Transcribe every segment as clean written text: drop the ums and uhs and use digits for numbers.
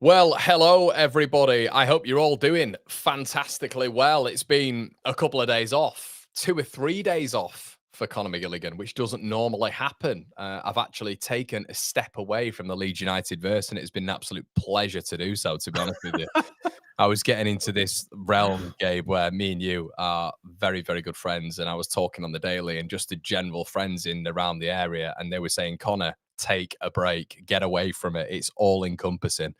Well, hello, everybody. I hope you're all doing fantastically well. It's been a couple of days off, 2 or 3 days off for Conor McGilligan, which doesn't normally happen. I've actually taken a step away from the Leeds United verse, and it's been an absolute pleasure to do so, to be honest with you. I was getting into this realm, Gabe, where me and you are very, very good friends. And I was talking on the daily and just the general friends in around the area. And they were saying, Connor, take a break, get away from it. It's all encompassing.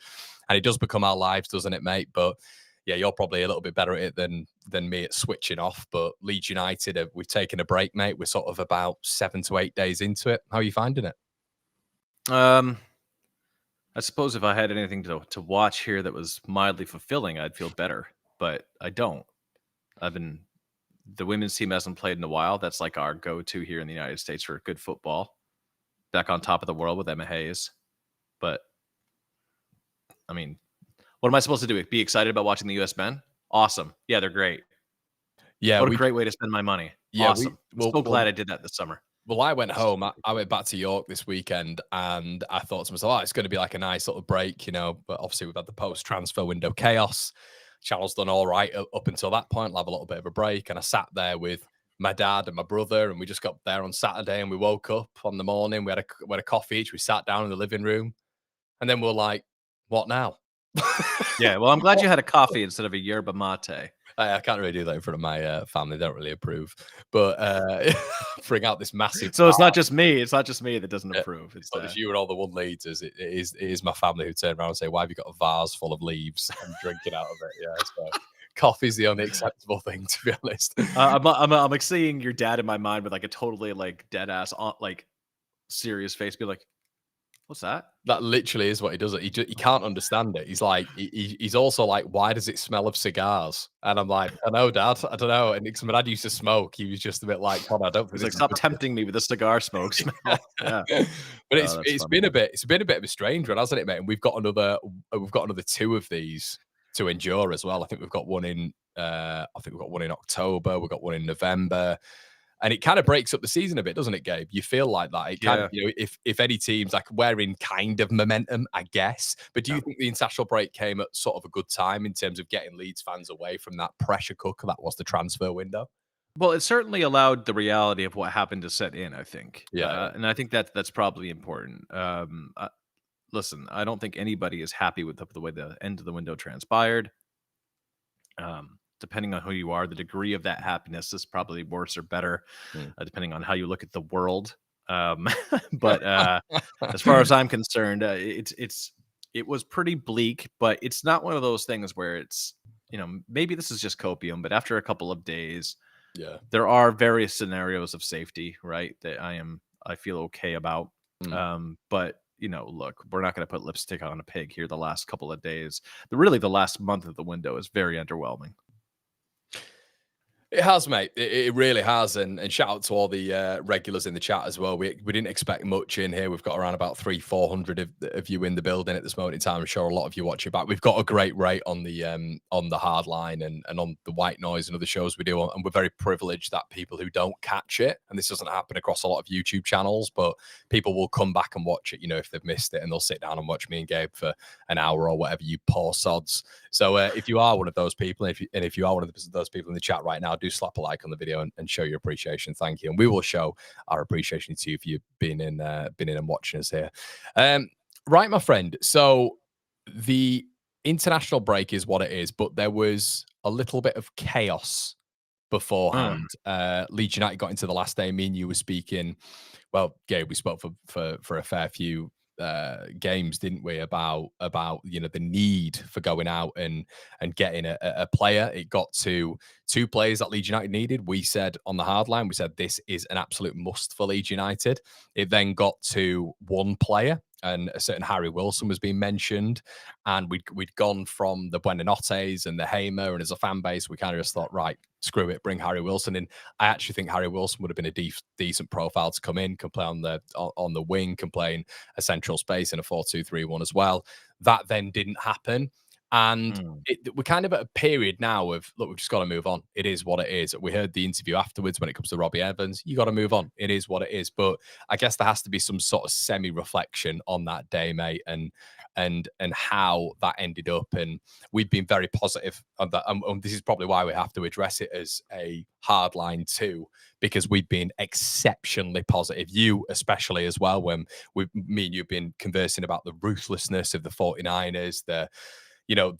And it does become our lives, doesn't it, mate? But yeah, you're probably a little bit better at it than me at switching off. But Leeds United, we've taken a break, mate. We're sort of about 7 to 8 days into it. How are you finding it? I suppose if I had anything to watch here that was mildly fulfilling, I'd feel better. But I don't. The women's team hasn't played in a while. That's like our go-to here in the United States for good football. Back on top of the world with Emma Hayes. But I mean, what am I supposed to do? Be excited about watching the US men? Awesome. Yeah, they're great. Yeah. What a great way to spend my money. Yeah, awesome. So glad I did that this summer. Well, I went home. I went back to York this weekend, and I thought to myself, it's going to be like a nice little break, But obviously, we've had the post-transfer window chaos. Channel's done all right up until that point. I'll have a little bit of a break. And I sat there with my dad and my brother, and we just got there on Saturday, and we woke up on the morning. We had a coffee each. We sat down in the living room, and then we're like, what now? Yeah, well, I'm glad you had a coffee instead of a yerba mate. I can't really do that in front of my family. They don't really approve. But bring out this massive. So it's not just me. It's not just me that doesn't approve. It's not just you and all the one leaders. It is my family who turn around and say, "Why have you got a vase full of leaves and drinking out of it?" Yeah, so coffee's the only acceptable thing, to be honest. I'm like seeing your dad in my mind with like a totally like dead ass like serious face, be like, what's that? That literally is what he does. He can't understand it. He's like, he's also like, why does it smell of cigars? And I'm like, I know, Dad. I don't know. And because my dad used to smoke, he was just a bit like, I don't think. He's like, stop tempting me with the cigar smoke smell. Yeah. But it's been a bit of a strange one, hasn't it, mate? And we've got another 2 of these to endure as well. I think we've got one in October. We've got one in November. And it kind of breaks up the season a bit, doesn't it, Gabe? You feel like that. It kind of, if any teams, like, we're in kind of momentum, I guess. But do you think the international break came at sort of a good time in terms of getting Leeds fans away from that pressure cooker that was the transfer window? Well, it certainly allowed the reality of what happened to set in, I think. Yeah. And I think that's probably important. Listen, I don't think anybody is happy with the way the end of the window transpired. Depending on who you are, the degree of that happiness is probably worse or better, depending on how you look at the world. But as far as I'm concerned, it was pretty bleak, but it's not one of those things where it's, maybe this is just copium, but after a couple of days, there are various scenarios of safety, right, that I feel okay about. But look, we're not going to put lipstick on a pig here the last couple of days. Really, the last month of the window is very underwhelming. It has, mate. It really has. And shout out to all the regulars in the chat as well. We didn't expect much in here. We've got around about 300-400 of you in the building at this moment in time. I'm sure a lot of you watching back. We've got a great rate on the Hardline and on the White Noise and other shows we do. And we're very privileged that people who don't catch it, and this doesn't happen across a lot of YouTube channels, but people will come back and watch it, if they've missed it, and they'll sit down and watch me and Gabe for an hour or whatever, you poor sods. So if you are one of those people, and if you are one of those people in the chat right now, do slap a like on the video and show your appreciation. Thank you. And we will show our appreciation to you if you've been in and watching us here. Right, my friend. So the international break is what it is, but there was a little bit of chaos beforehand. Leeds United got into the last day. Me and you were speaking. Well, Gabe, we spoke for a fair few games, didn't we, about the need for going out and getting a player. It got to 2 players that Leeds United needed. We said on the Hardline, we said this is an absolute must for Leeds United. It then got to 1 player, and a certain Harry Wilson was being mentioned, and we'd gone from the Buenanotes and the Hamer, and as a fan base, we kind of just thought, right, screw it, bring Harry Wilson in. I actually think Harry Wilson would have been a decent profile to come in, can play on the wing, can play in a central space in a 4-2-3-1 as well. That then didn't happen. And Mm. we're kind of at a period now of, look, we've just got to move on. It is what it is. We heard the interview afterwards when it comes to Robbie Evans. You got to move on. It is what it is. But I guess there has to be some sort of semi-reflection on that day, mate, and how that ended up. And we've been very positive on that. This is probably why we have to address it as a hard line too, because we've been exceptionally positive. You especially as well, when me and you've been conversing about the ruthlessness of the 49ers, the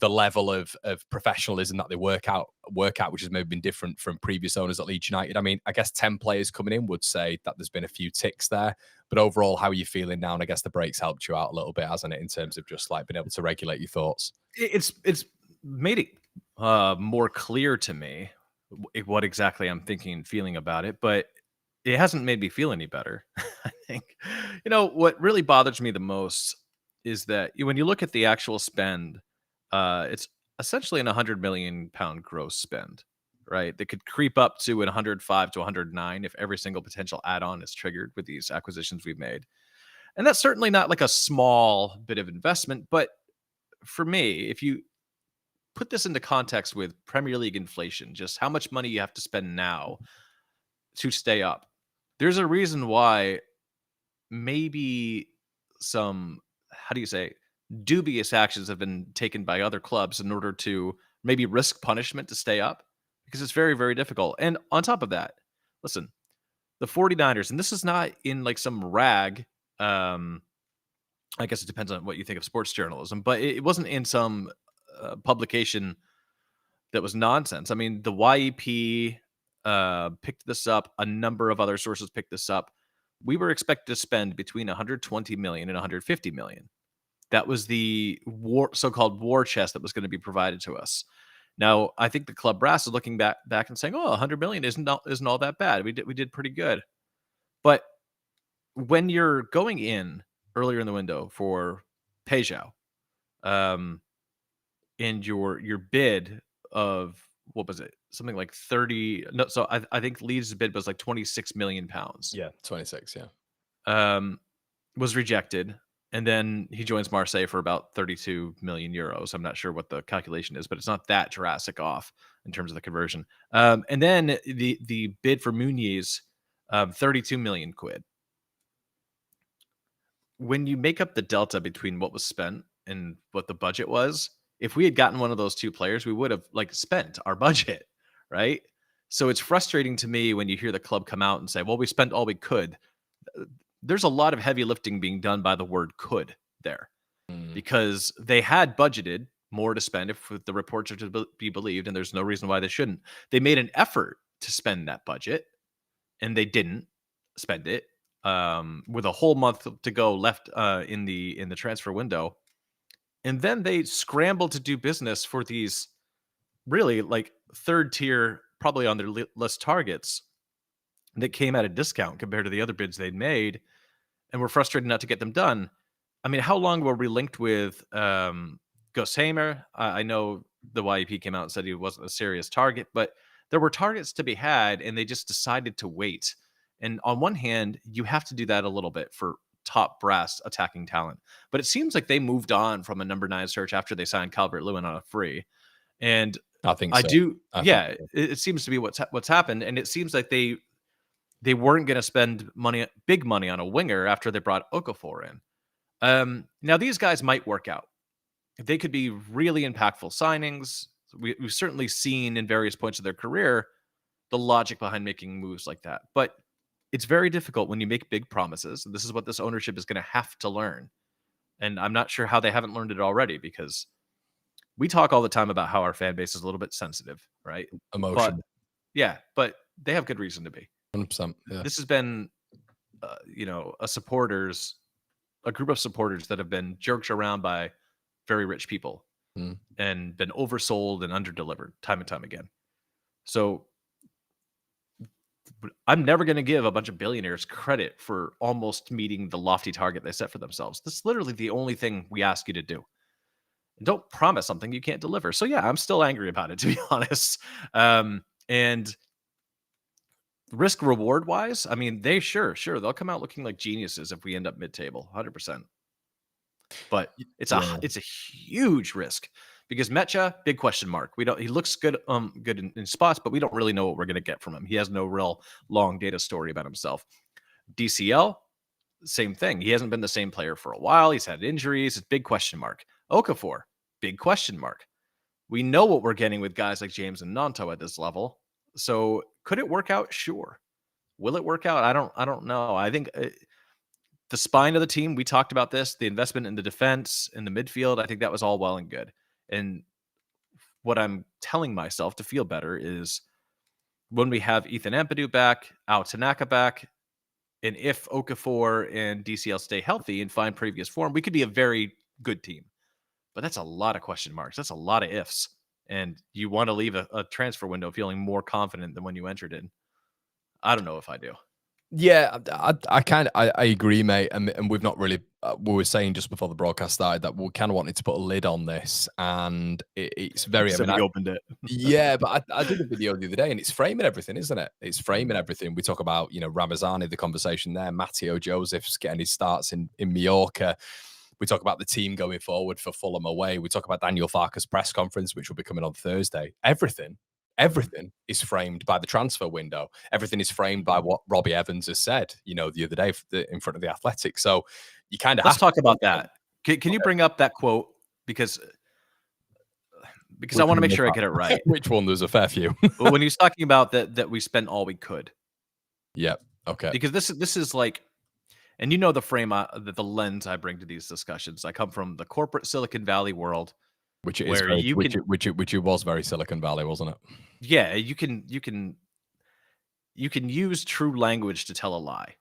level of professionalism that they work out, which has maybe been different from previous owners at Leeds United. I mean, I guess 10 players coming in would say that there's been a few ticks there, but overall, how are you feeling now? And I guess the breaks helped you out a little bit, hasn't it, in terms of just like being able to regulate your thoughts? It's made it more clear to me what exactly I'm thinking and feeling about it, but it hasn't made me feel any better. I think, what really bothers me the most is that when you look at the actual spend, it's essentially an 100 million pound gross spend, right? That could creep up to an 105 to 109 if every single potential add-on is triggered with these acquisitions we've made. And that's certainly not like a small bit of investment, but for me, if you put this into context with Premier League inflation, just how much money you have to spend now to stay up, there's a reason why maybe some, how do you say, dubious actions have been taken by other clubs in order to maybe risk punishment to stay up, because it's very, very difficult. And on top of that, listen, the 49ers, and this is not in like some rag, I guess it depends on what you think of sports journalism, but it wasn't in some publication that was nonsense. I mean, the YEP picked this up. A number of other sources picked this up. We were expected to spend between 120 million and 150 million. That was the so-called war chest that was going to be provided to us. Now, I think the club brass is looking back and saying, "Oh, 100 million isn't all that bad. We did pretty good." But when you're going in earlier in the window for Peugeot, um, and your bid of, what was it? Something like 30. No, so I think Leeds' bid was like 26 million pounds. Yeah, 26. Yeah. Um, was rejected. And then he joins Marseille for about 32 million euros. I'm not sure what the calculation is, but it's not that drastic off in terms of the conversion. And then the bid for Muniz, 32 million quid. When you make up the delta between what was spent and what the budget was, if we had gotten one of those two players, we would have like spent our budget, right? So it's frustrating to me when you hear the club come out and say, "Well, we spent all we could." There's a lot of heavy lifting being done by the word "could" there, because they had budgeted more to spend if the reports are to be believed, and there's no reason why they shouldn't. They made an effort to spend that budget, and they didn't spend it, with a whole month to go left in the transfer window. And then they scrambled to do business for these really like third tier, probably on their list targets that came at a discount compared to the other bids they'd made, and were frustrated not to get them done. I mean, how long were we linked with Gossamer? I know the YEP came out and said he wasn't a serious target, but there were targets to be had, and they just decided to wait. And on one hand, you have to do that a little bit for top brass attacking talent. But it seems like they moved on from a number 9 search after they signed Calvert-Lewin on a free. And I think I so. do, I think so. it seems to be what's happened. And it seems like they weren't going to spend big money on a winger after they brought Okafor in. Now these guys might work out. They could be really impactful signings. We've certainly seen in various points of their career the logic behind making moves like that. But it's very difficult when you make big promises. And this is what this ownership is going to have to learn. And I'm not sure how they haven't learned it already, because we talk all the time about how our fan base is a little bit sensitive, right? Emotion. But they have good reason to be. 100%. Yeah. This has been, a group of supporters that have been jerked around by very rich people and been oversold and underdelivered time and time again. So I'm never going to give a bunch of billionaires credit for almost meeting the lofty target they set for themselves. This is literally the only thing we ask you to do. Don't promise something you can't deliver. So yeah, I'm still angry about it, to be honest. And risk reward wise, I mean, they'll come out looking like geniuses if we end up mid-table, 100%. But it's a huge risk, Because Mecha, big question mark. He looks good good in spots, but we don't really know what we're going to get from him. He has no real long data story about himself. DCL, same thing. He hasn't been the same player for a while. He's had injuries. It's big question mark. Okafor, big question mark. We know what we're getting with guys like James and Nanto at this level. So could it work out? Sure. Will it work out? I don't know. I think the spine of the team, we talked about this, the investment in the defense, in the midfield, I think that was all well and good. And what I'm telling myself to feel better is when we have Ethan Ampadu back, Ao Tanaka back, and if Okafor and DCL stay healthy and find previous form, we could be a very good team. But that's a lot of question marks. That's a lot of ifs. And you want to leave a transfer window feeling more confident than when you entered in. I don't know if I do. Yeah, I agree, mate. And we've not really, we were saying just before the broadcast started that we kind of wanted to put a lid on this. And it's very, So we opened it. Yeah, but I did a video the other day and it's framing everything, isn't it? It's framing everything. We talk about, Ramazani, the conversation there, Matteo Joseph's getting his starts in Mallorca. We talk about the team going forward for Fulham away. We talk about Daniel Farke's press conference, which will be coming on Thursday. Everything is framed by the transfer window. Everything is framed by what Robbie Evans has said, the other day in front of the Athletic. So you kind of let's talk about that. Can you bring up that quote? Because I want to make sure I get it right. Which one? There's a fair few. When he's talking about that we spent all we could. Yep. Okay. Because this is like, and the frame, the lens I bring to these discussions. I come from the corporate Silicon Valley world, which it was very Silicon Valley, wasn't it? Yeah, you can use true language to tell a lie,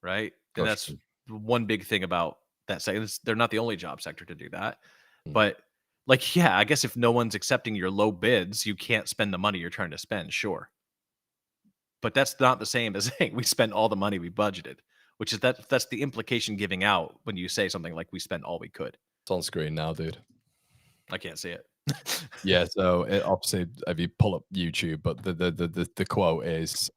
right? And that's one big thing about that sector. They're not the only job sector to do that, but I guess if no one's accepting your low bids, you can't spend the money you're trying to spend, sure. But that's not the same as saying we spent all the money we budgeted, which is that's the implication giving out when you say something like we spent all we could. It's on screen now, dude. I can't see it. Yeah, so obviously if you pull up YouTube, but the quote is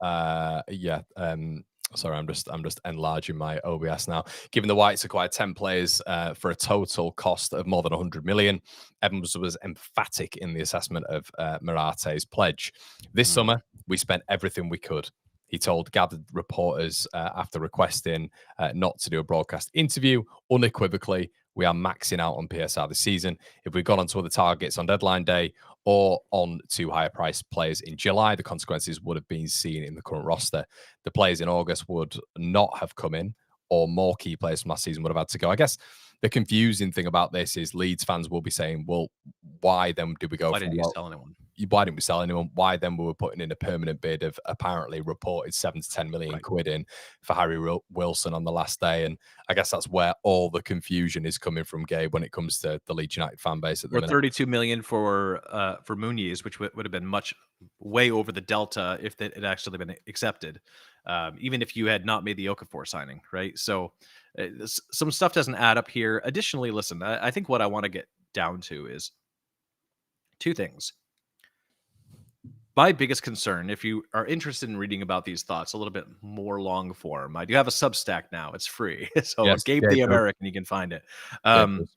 sorry, I'm just enlarging my OBS now. Given the Whites acquired 10 players for a total cost of more than 100 million, Evans was emphatic in the assessment of Marate's pledge. This summer, we spent everything we could. He told gathered reporters after requesting not to do a broadcast interview, unequivocally, we are maxing out on PSR this season. If we'd gone on to other targets on deadline day or on to higher priced players in July, the consequences would have been seen in the current roster. The players in August would not have come in, or more key players from last season would have had to go. I guess the confusing thing about this is Leeds fans will be saying, well, why then did we go? Why didn't you sell anyone? Why didn't we sell anyone? Why then we were putting in a permanent bid of apparently reported 7 to 10 million quid in for Harry Wilson on the last day? And I guess that's where all the confusion is coming from, Gabe, when it comes to the Leeds United fan base at the minute. 32 million for Muniz, which would have been way over the delta if it had actually been accepted, even if you had not made the Okafor signing, right? So some stuff doesn't add up here. Additionally, listen, I think what I want to get down to is two things. My biggest concern, if you are interested in reading about these thoughts a little bit more long form, I do have a Substack now. It's free. So yes, Gabe the American, you can find it. But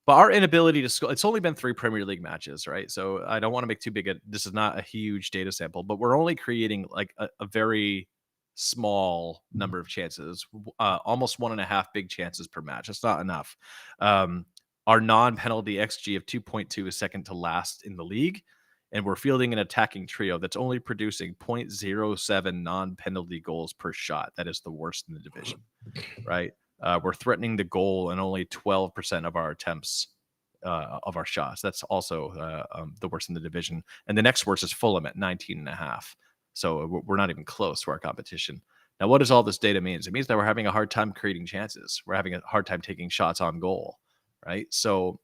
our inability to score, it's only been 3 Premier League matches, right? So I don't want to make too big this is not a huge data sample, but we're only creating like a very small number of chances, almost 1.5 big chances per match. It's not enough. Our non-penalty XG of 2.2 is second to last in the league. And we're fielding an attacking trio that's only producing 0.07 non-penalty goals per shot. That is the worst in the division, right? We're threatening the goal in only 12% of our attempts of our shots. That's also the worst in the division. And the next worst is Fulham at 19.5. So we're not even close to our competition. Now, what does all this data mean? It means that we're having a hard time creating chances. We're having a hard time taking shots on goal, right? So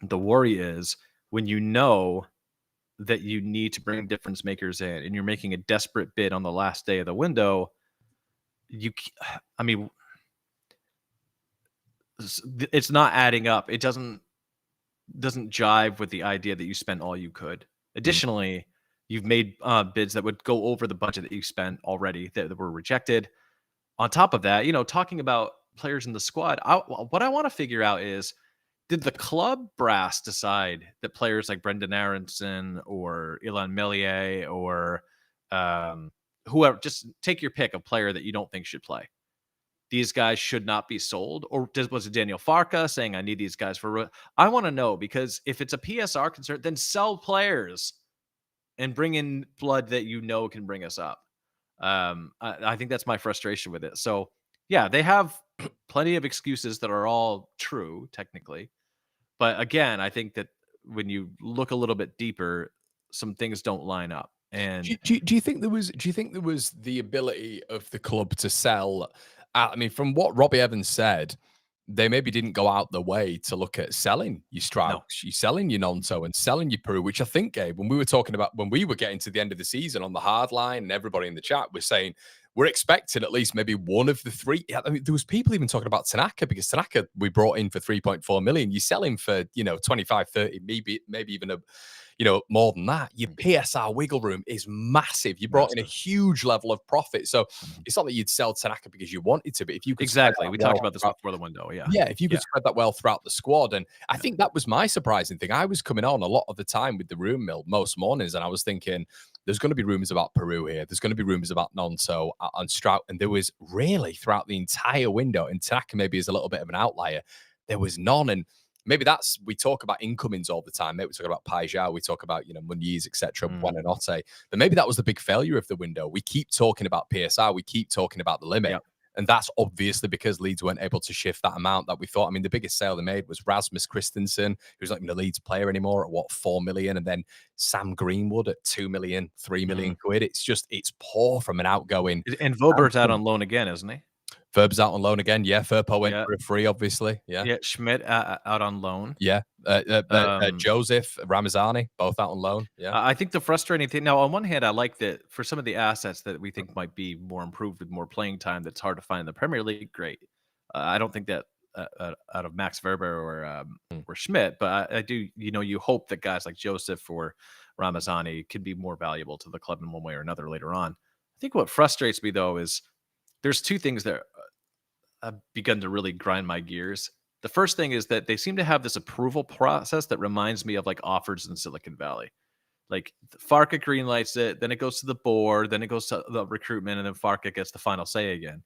the worry is when you know that you need to bring difference makers in and you're making a desperate bid on the last day of the window, it's not adding up. It doesn't jive with the idea that you spent all you could. Additionally, you've made bids that would go over the budget that you spent already that were rejected. On top of that, talking about players in the squad, what I want to figure out is did the club brass decide that players like Brendan Aronson or Ilan Melier or whoever, just take your pick of player that you don't think should play, these guys should not be sold? Or was it Daniel Farka saying, I need these guys for? I want to know, because if it's a PSR concern, then sell players and bring in blood that you know can bring us up. I think that's my frustration with it. So yeah, they have plenty of excuses that are all true technically, but again, I think that when you look a little bit deeper, some things don't line up. And Do you think there was the ability of the club to sell? I mean, from what Robbie Evans said, they maybe didn't go out the way to look at selling your no, Strauss, you selling your Nonto, and selling your Peru, which I think, Gabe, when we were talking about when we were getting to the end of the season on the hard line, and everybody in the chat was saying we're expecting at least maybe one of the three. I mean, there was people even talking about Tanaka, because Tanaka we brought in for 3.4 million. You sell him for 25, 30, maybe even more than that. Your PSR wiggle room is massive. You brought in a huge level of profit. So it's not that you'd sell Tanaka because you wanted to, but if you could exactly, we talked about this before the window. Yeah, if you could spread that well throughout the squad. And I think that was my surprising thing. I was coming on a lot of the time with the room mill most mornings, and I was thinking, there's going to be rumors about Peru here. There's going to be rumors about Nonto and Strout. And there was really throughout the entire window, and Tanaka maybe is a little bit of an outlier, there was none. And maybe we talk about incomings all the time. Maybe we talk about Pajau, we talk about, Muniz, etc., Buonanotte. But maybe that was the big failure of the window. We keep talking about PSR. We keep talking about the limit. Yep. And that's obviously because Leeds weren't able to shift that amount that we thought. I mean, the biggest sale they made was Rasmus Christensen, who's not even a Leeds player anymore, at 4 million. And then Sam Greenwood at 2 million, 3 million quid. It's poor from an outgoing. And Vobert's out on loan again, isn't he? Verb's out on loan again. Yeah, Firpo went for a free, obviously. Yeah. Schmidt out on loan. Yeah. Joseph, Ramazani, both out on loan. Yeah. I think the frustrating thing now, on one hand, I like that for some of the assets that we think might be more improved with more playing time that's hard to find in the Premier League, great. I don't think that out of Max Verber or Schmidt, but I do, you hope that guys like Joseph or Ramazani could be more valuable to the club in one way or another later on. I think what frustrates me, though, is there's two things that have begun to really grind my gears. The first thing is that they seem to have this approval process that reminds me of like offers in Silicon Valley. Like Farka greenlights it, then it goes to the board, then it goes to the recruitment, and then Farka gets the final say again.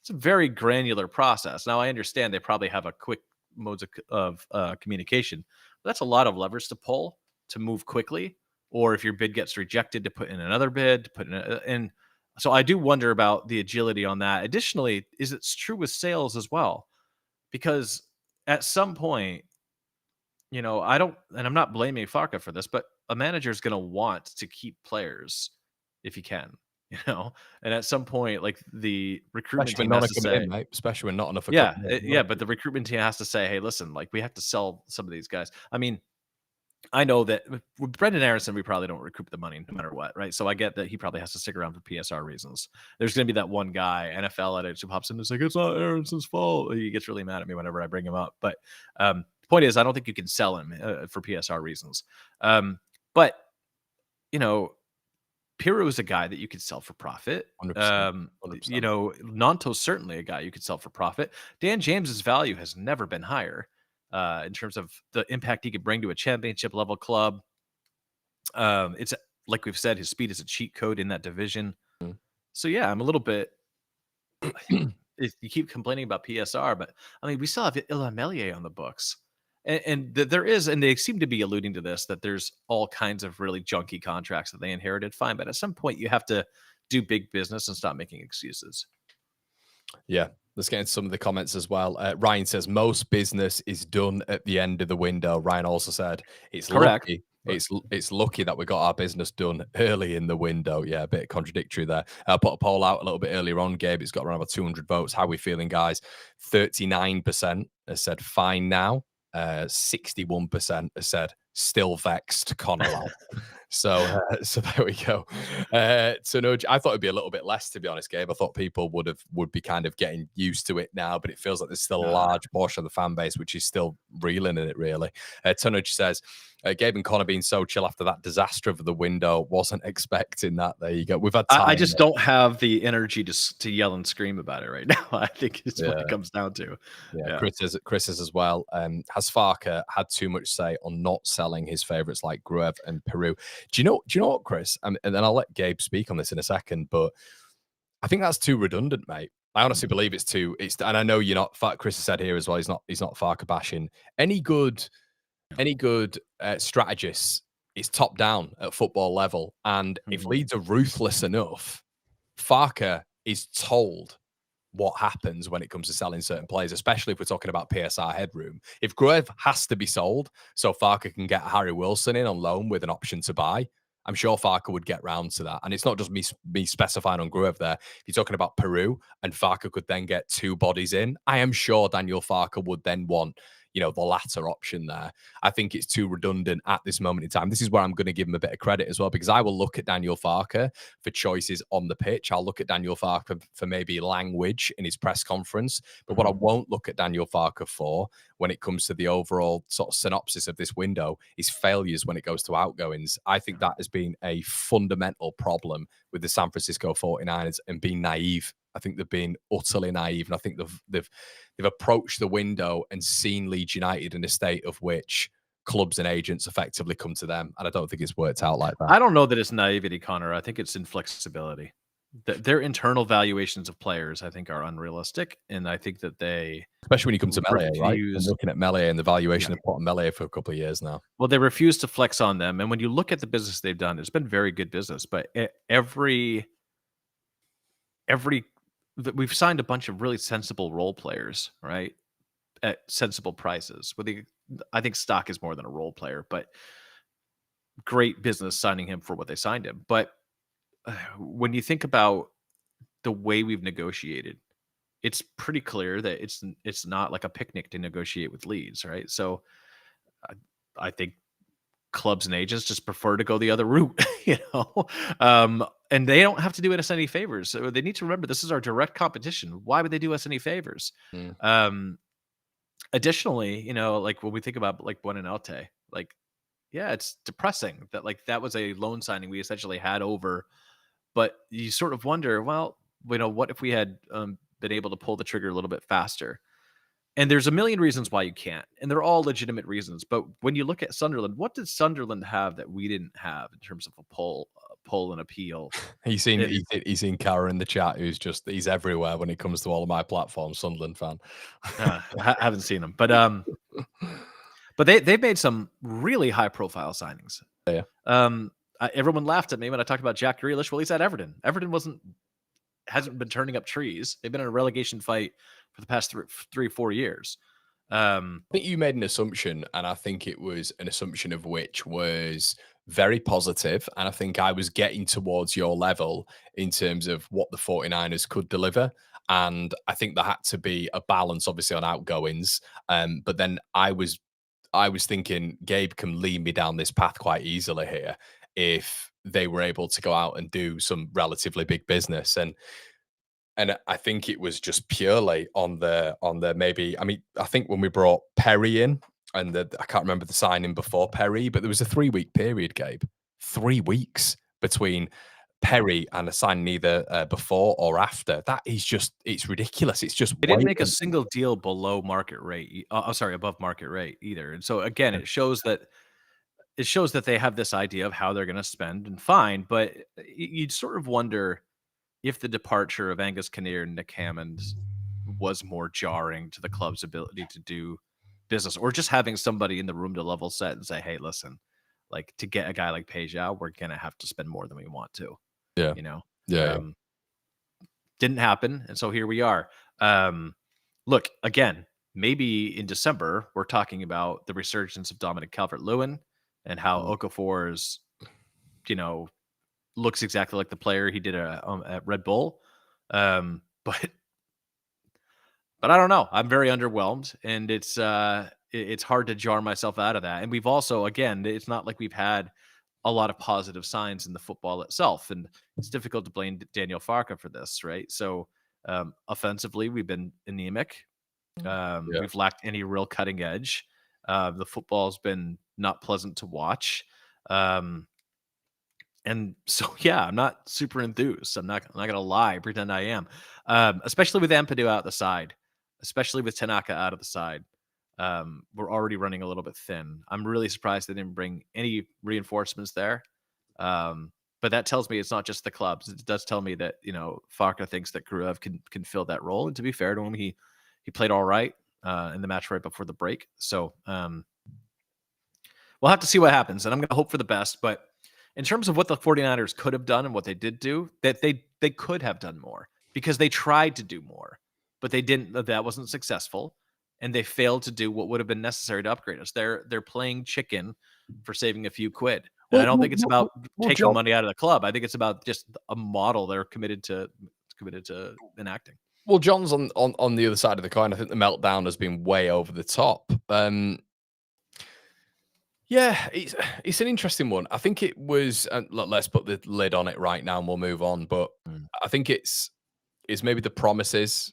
It's a very granular process. Now, I understand they probably have a quick modes of communication, but that's a lot of levers to pull to move quickly. Or if your bid gets rejected, to put in another bid, to put in. So I do wonder about the agility on that. Additionally, it's true with sales as well, because at some point, I don't, and I'm not blaming Farka for this, but a manager is going to want to keep players if he can, and at some point, like the recruitment team has to say, especially when not enough. But the recruitment team has to say, hey, listen, like we have to sell some of these guys. I mean, I know that with Brendan Aronson, we probably don't recoup the money no matter what, right? So I get that he probably has to stick around for PSR reasons. There's going to be that one guy, NFL edit, who pops in and is like, it's not Aronson's fault. He gets really mad at me whenever I bring him up. But the point is, I don't think you can sell him for PSR reasons. But, Pirro is a guy that you could sell for profit. 100%. Nanto's certainly a guy you could sell for profit. Dan James's value has never been higher. In terms of the impact he could bring to a championship level club. It's like we've said, his speed is a cheat code in that division. So yeah, I'm a little bit, if you keep complaining about PSR, but I mean, we still have Ilan Melier on the books. And there is, and they seem to be alluding to this, that there's all kinds of really junky contracts that they inherited. Fine. But at some point you have to do big business and stop making excuses. Yeah. Let's get into some of the comments as well. Ryan says most business is done at the end of the window. Ryan also said it's correct. Lucky. It's lucky that we got our business done early in the window. Yeah, a bit contradictory there. I put a poll out a little bit earlier on, Gabe. It's got around about 200 votes. How are we feeling, guys? 39% has said fine now. 61% has said still vexed, Connor. So there we go. So no, I thought it'd be a little bit less, to be honest, Gabe. I thought people would be kind of getting used to it now, but it feels like there's still a large portion of the fan base which is still reeling in it. Really, Tunage says Gabe and Connor being so chill after that disaster of the window, wasn't expecting that. There you go. We've had time. I just don't have the energy to yell and scream about it right now. I think it's what it comes down to. Yeah. Chris is as well. Has Farke had too much say on not selling his favourites like Gruev and Peru? Do you know what, Chris? And then I'll let Gabe speak on this in a second, but I think that's too redundant, mate. I honestly believe it's and I know you're not. Chris has said here as well. He's not Farke bashing. Any good strategists is top down at football level, and if Leeds are ruthless enough, Farke is told what happens when it comes to selling certain players, especially if we're talking about PSR headroom. If Gruev has to be sold so Farke can get Harry Wilson in on loan with an option to buy, I'm sure Farke would get round to that. And it's not just me specifying on Gruev there. If you're talking about Peru and Farke could then get 2 bodies in, I am sure Daniel Farke would then want, the latter option there. I think it's too redundant at this moment in time. This is where I'm going to give him a bit of credit as well, because I will look at Daniel Farke for choices on the pitch. I'll look at Daniel Farke for maybe language in his press conference. But what I won't look at Daniel Farke for when it comes to the overall sort of synopsis of this window is failures when it goes to outgoings. I think that has been a fundamental problem with the San Francisco 49ers and being naive. I think they've been utterly naive, and I think they've approached the window and seen Leeds United in a state of which clubs and agents effectively come to them, and I don't think it's worked out like that. I don't know that it's naivety, Connor. I think it's inflexibility. Their internal valuations of players, I think, are unrealistic, and I think that they, especially when you come to Melee, right? I'm looking at Melee and the valuation of putting Melee for a couple of years now. Well, they refuse to flex on them, and when you look at the business they've done, it's been very good business. But we've signed a bunch of really sensible role players, right, at sensible prices. I think stock is more than a role player, but great business signing him for what they signed him. But when you think about the way we've negotiated, it's pretty clear that it's not like a picnic to negotiate with Leeds, right? So I think clubs and agents just prefer to go the other route, and they don't have to do us any favors. So they need to remember this is our direct competition. Why would they do us any favors? Additionally, like when we think about like Buonanotte, it's depressing that that was a loan signing we essentially had over, but you sort of wonder, well, what if we had been able to pull the trigger a little bit faster? And there's a million reasons why you can't, and they're all legitimate reasons. But when you look at Sunderland, what did Sunderland have that we didn't have in terms of a pull and appeal? He's seen Kara in the chat, he's everywhere when it comes to all of my platforms. Sunderland fan. I haven't seen him, but they've made some really high profile signings. Yeah. Everyone laughed at me when I talked about Jack Grealish. Well, he's at Everton. Everton hasn't been turning up trees. They've been in a relegation fight for the past 3-4 years. I think you made an assumption, and I think it was an assumption of which was very positive, and I think I was getting towards your level in terms of what the 49ers could deliver, and I think there had to be a balance, obviously, on outgoings, but then I was thinking Gabe can lead me down this path quite easily here if they were able to go out and do some relatively big business. And I think it was just purely on the maybe. I mean, I think when we brought Perry in, and I can't remember the signing before Perry, but there was a 3-week period, Gabe. 3 weeks between Perry and a signing either before or after. That is it's ridiculous. It's just they didn't make a single deal below market rate. Above market rate either. And so again, it shows that they have this idea of how they're going to spend, and fine. But you'd sort of wonder if the departure of Angus Kinnear and Nick Hammond was more jarring to the club's ability to do business, or just having somebody in the room to level set and say, hey, listen, like, to get a guy like Pejao, we're going to have to spend more than we want to. Yeah. Didn't happen. And so here we are. Look, again, maybe in December, we're talking about the resurgence of Dominic Calvert-Lewin and how Okafor's, looks exactly like the player he did at Red Bull. But I don't know. I'm very underwhelmed, and it's hard to jar myself out of that. And we've also, again, it's not like we've had a lot of positive signs in the football itself. And it's difficult to blame Daniel Farke for this, right? So offensively, we've been anemic. We've lacked any real cutting edge. The football's been not pleasant to watch. And so, yeah, I'm not super enthused. I'm not going to lie, pretend I am. Especially with Ampadu out the side, especially with Tanaka out of the side. We're already running a little bit thin. I'm really surprised they didn't bring any reinforcements there. But that tells me it's not just the clubs. It does tell me that, Farke thinks that Gruev can fill that role. And to be fair to him, he played all right in the match right before the break. So we'll have to see what happens. And I'm going to hope for the best. But in terms of what the 49ers could have done and what they did do, that they could have done more because they tried to do more, but they didn't. That wasn't successful, and they failed to do what would have been necessary to upgrade us. They're playing chicken for saving a few quid. And I don't think it's about taking money out of the club. I think it's about just a model they're committed to enacting. Well, John's on the other side of the coin. I think the meltdown has been way over the top. Yeah, it's an interesting one. I think it was. Let's put the lid on it right now, and we'll move on. But I think it's maybe the promises.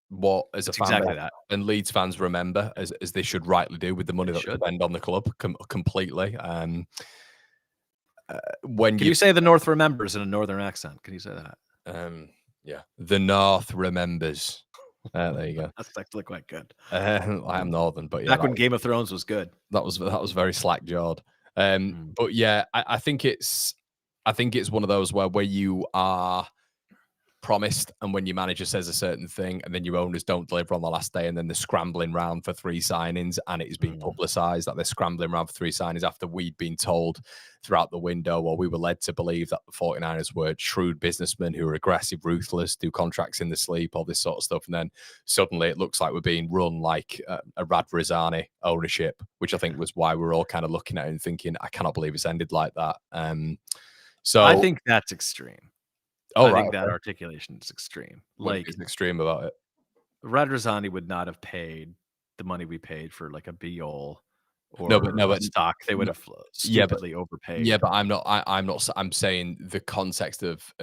What as a fan exactly that. And Leeds fans remember as they should rightly do with the money that they spend on the club completely. When Can you say the North remembers in a northern accent? Can you say that? Yeah, the North remembers. There you go. That's actually quite good. I am Northern, but yeah, back when Game of Thrones was good. That was very slack-jawed. But yeah, I think it's one of those where you are promised, and when your manager says a certain thing, and then your owners don't deliver on the last day, and then they're scrambling around for 3 signings, and it's been publicised that they're scrambling around for 3 signings after we'd been told throughout the window, or we were led to believe that the 49ers were shrewd businessmen who are aggressive, ruthless, do contracts in the sleep, all this sort of stuff, and then suddenly it looks like we're being run like a Rad Rizani ownership, which I think was why we're all kind of looking at it and thinking, I cannot believe it's ended like that. So I think that's extreme. I think that articulation is extreme. Like, it's extreme about it. Radrazani would not have paid the money we paid for like a Biol or but stock. They would have stupidly overpaid. Yeah, but I'm not. I'm saying the context of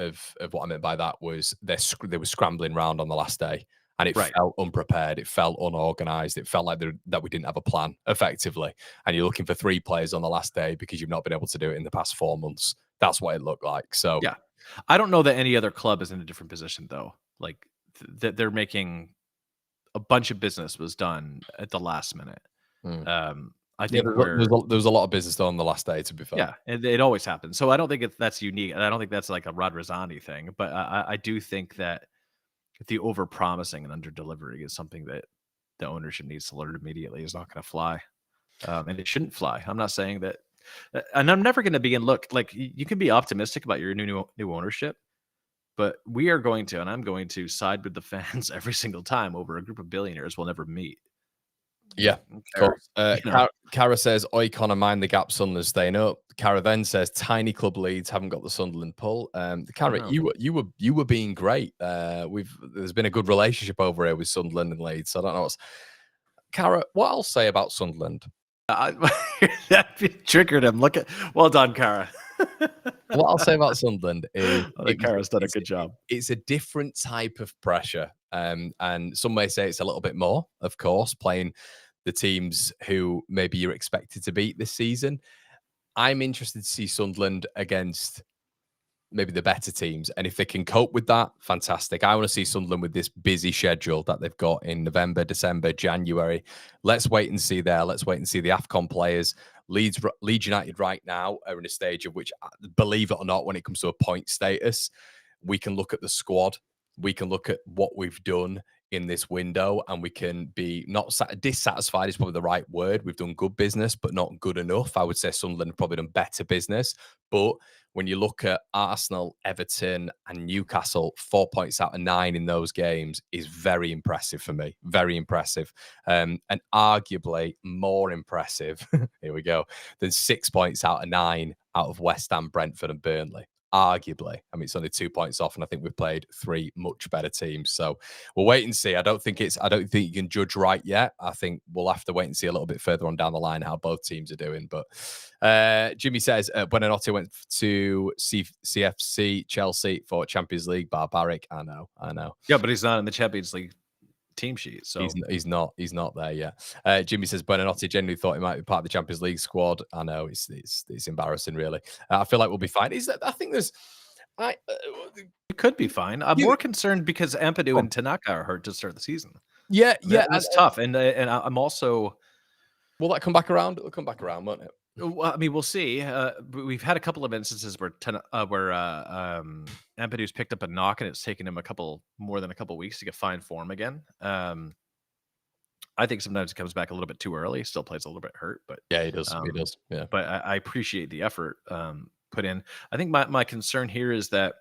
what I meant by that was they were scrambling around on the last day, and it felt unprepared. It felt unorganized. It felt like that we didn't have a plan effectively. And you're looking for 3 players on the last day because you've not been able to do it in the past 4 months. That's what it looked like. So yeah. I don't know that any other club is in a different position, though. Like that they're making a bunch of business was done at the last minute. I think there's a lot of business done on the last day, to be fair. Yeah, and it always happens. So I don't think that's unique. And I don't think that's like a Rod Razani thing. But I do think that the over promising and under delivering is something that the ownership needs to learn immediately. Is not going to fly, and it shouldn't fly. I'm not saying that. And I'm never going to be look, like you can be optimistic about your new ownership, but we are going to, and I'm going to side with the fans every single time over a group of billionaires we'll never meet. Yeah, cool. Cara says, "Oi, Connor, mind the gap. Sunderland staying up." Cara then says, "Tiny club Leeds haven't got the Sunderland pull." Cara, you were being great. There's been a good relationship over here with Sunderland and Leeds. So I don't know what's Cara. What I'll say about Sunderland. That triggered him. Well done, Cara. What I'll say about Sunderland is Cara's done a good job. It's a different type of pressure. And some may say it's a little bit more, of course, playing the teams who maybe you're expected to beat this season. I'm interested to see Sunderland against maybe the better teams. And if they can cope with that, fantastic. I want to see Sunderland with this busy schedule that they've got in November, December, January. Let's wait and see there. Let's wait and see the AFCON players. Leeds United right now are in a stage of which, believe it or not, when it comes to a point status, we can look at the squad. We can look at what we've done in this window, and we can be not dissatisfied is probably the right word. We've done good business, but not good enough. I would say Sunderland have probably done better business. But when you look at Arsenal, Everton, and Newcastle, 4 points out of 9 in those games is very impressive for me. Very impressive. And arguably more impressive, here we go, than 6 points out of 9 out of West Ham, Brentford, and Burnley. arguably. I mean, it's only 2 points off, and I think we've played 3 much better teams. So we'll wait and see. I don't think you can judge right yet. I think we'll have to wait and see a little bit further on down the line how both teams are doing. But Jimmy says Buonanotte went to CFC Chelsea for Champions League. Barbaric. I know. Yeah, but he's not in the Champions League team sheet, so he's not there yet. Jimmy says Buonanotte genuinely thought he might be part of the Champions League squad. I know it's embarrassing, really. I feel like we'll be fine. I think there's it could be fine. I'm more concerned because Ampadu and Tanaka are hurt to start the season. Yeah, that's tough. And I'm also. Will that come back around? It'll come back around, won't it? Well, I mean, we'll see. We've had a couple of instances where Ampadu's picked up a knock and it's taken him more than a couple weeks to get fine form again. I think sometimes it comes back a little bit too early. Still plays a little bit hurt, but yeah, he does. He does. Yeah, but I appreciate the effort put in. I think my concern here is that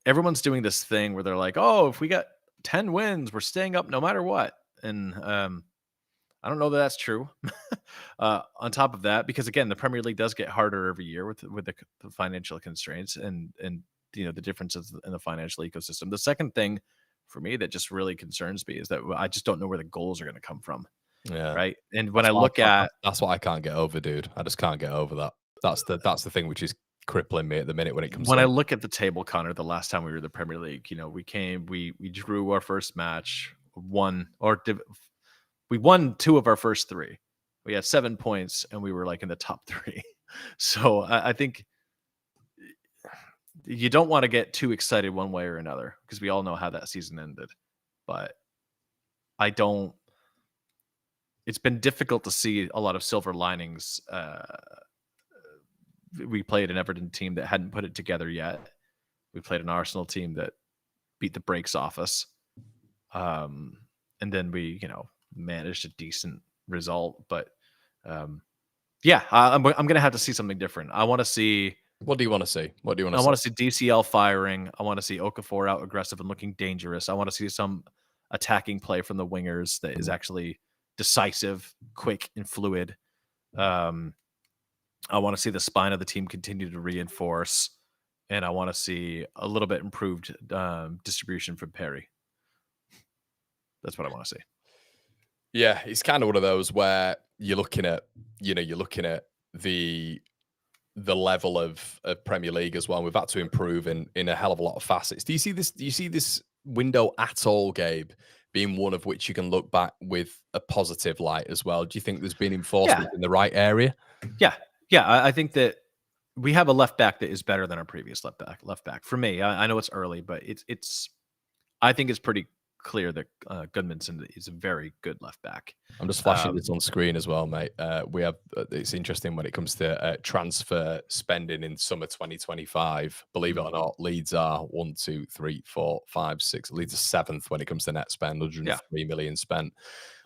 everyone's doing this thing where they're like, oh, if we got 10 wins, we're staying up no matter what, and I don't know that that's true. On top of that, because again, the Premier League does get harder every year with the financial constraints and the differences in the financial ecosystem. The second thing for me that just really concerns me is that I just don't know where the goals are going to come from. Yeah. Right. And when that's what I can't get over, dude. I just can't get over that. That's the thing which is crippling me at the minute when it comes. When I look at the table, Connor, the last time we were in the Premier League, we drew our first match, we won 2 of our first 3. We had 7 points and we were like in the top 3. So I think you don't want to get too excited one way or another because we all know how that season ended. But it's been difficult to see a lot of silver linings. We played an Everton team that hadn't put it together yet. We played an Arsenal team that beat the brakes off us. And then we, managed a decent result, but I'm going to have to see something different. I want to see. What do you want to see? I want to see DCL firing. I want to see Okafor out aggressive and looking dangerous. I want to see some attacking play from the wingers that is actually decisive, quick, and fluid. I want to see the spine of the team continue to reinforce, and I want to see a little bit improved distribution from Perry. That's what I want to see. Yeah, it's kind of one of those where you're looking at the level of Premier League as well. And we've had to improve in a hell of a lot of facets. Do you see this window at all, Gabe, being one of which you can look back with a positive light as well? Do you think there's been enforcement in the right area? Yeah. I think that we have a left back that is better than our previous left back. For me, I know it's early, but I think it's pretty clear that Gudmundsson is a very good left back. I'm just flashing this on screen as well, mate. We have it's interesting when it comes to transfer spending in summer 2025. Believe it or not, Leeds are 1, 2, 3, 4, 5, 6. Leeds are 7th when it comes to net spend, 103 million spent.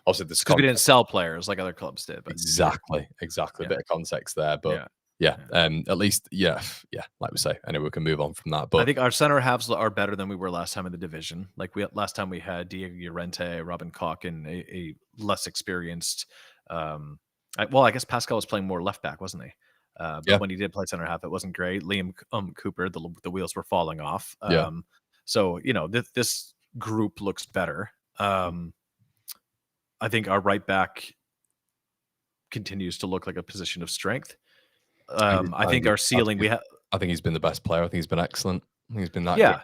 Also, this because we didn't sell players like other clubs did. But exactly. A bit of context there, but. Yeah. At least, like we say. Anyway, we can move on from that. But I think our center halves are better than we were last time in the division. Like last time we had Diego Llorente, Robin Koch, and a less experienced. I guess Pascal was playing more left back, wasn't he? But when he did play center half, it wasn't great. Liam Cooper, the wheels were falling off. So this group looks better. I think our right back continues to look like a position of strength. I think our ceiling I think he's been the best player. I think he's been excellent. I think he's been that good.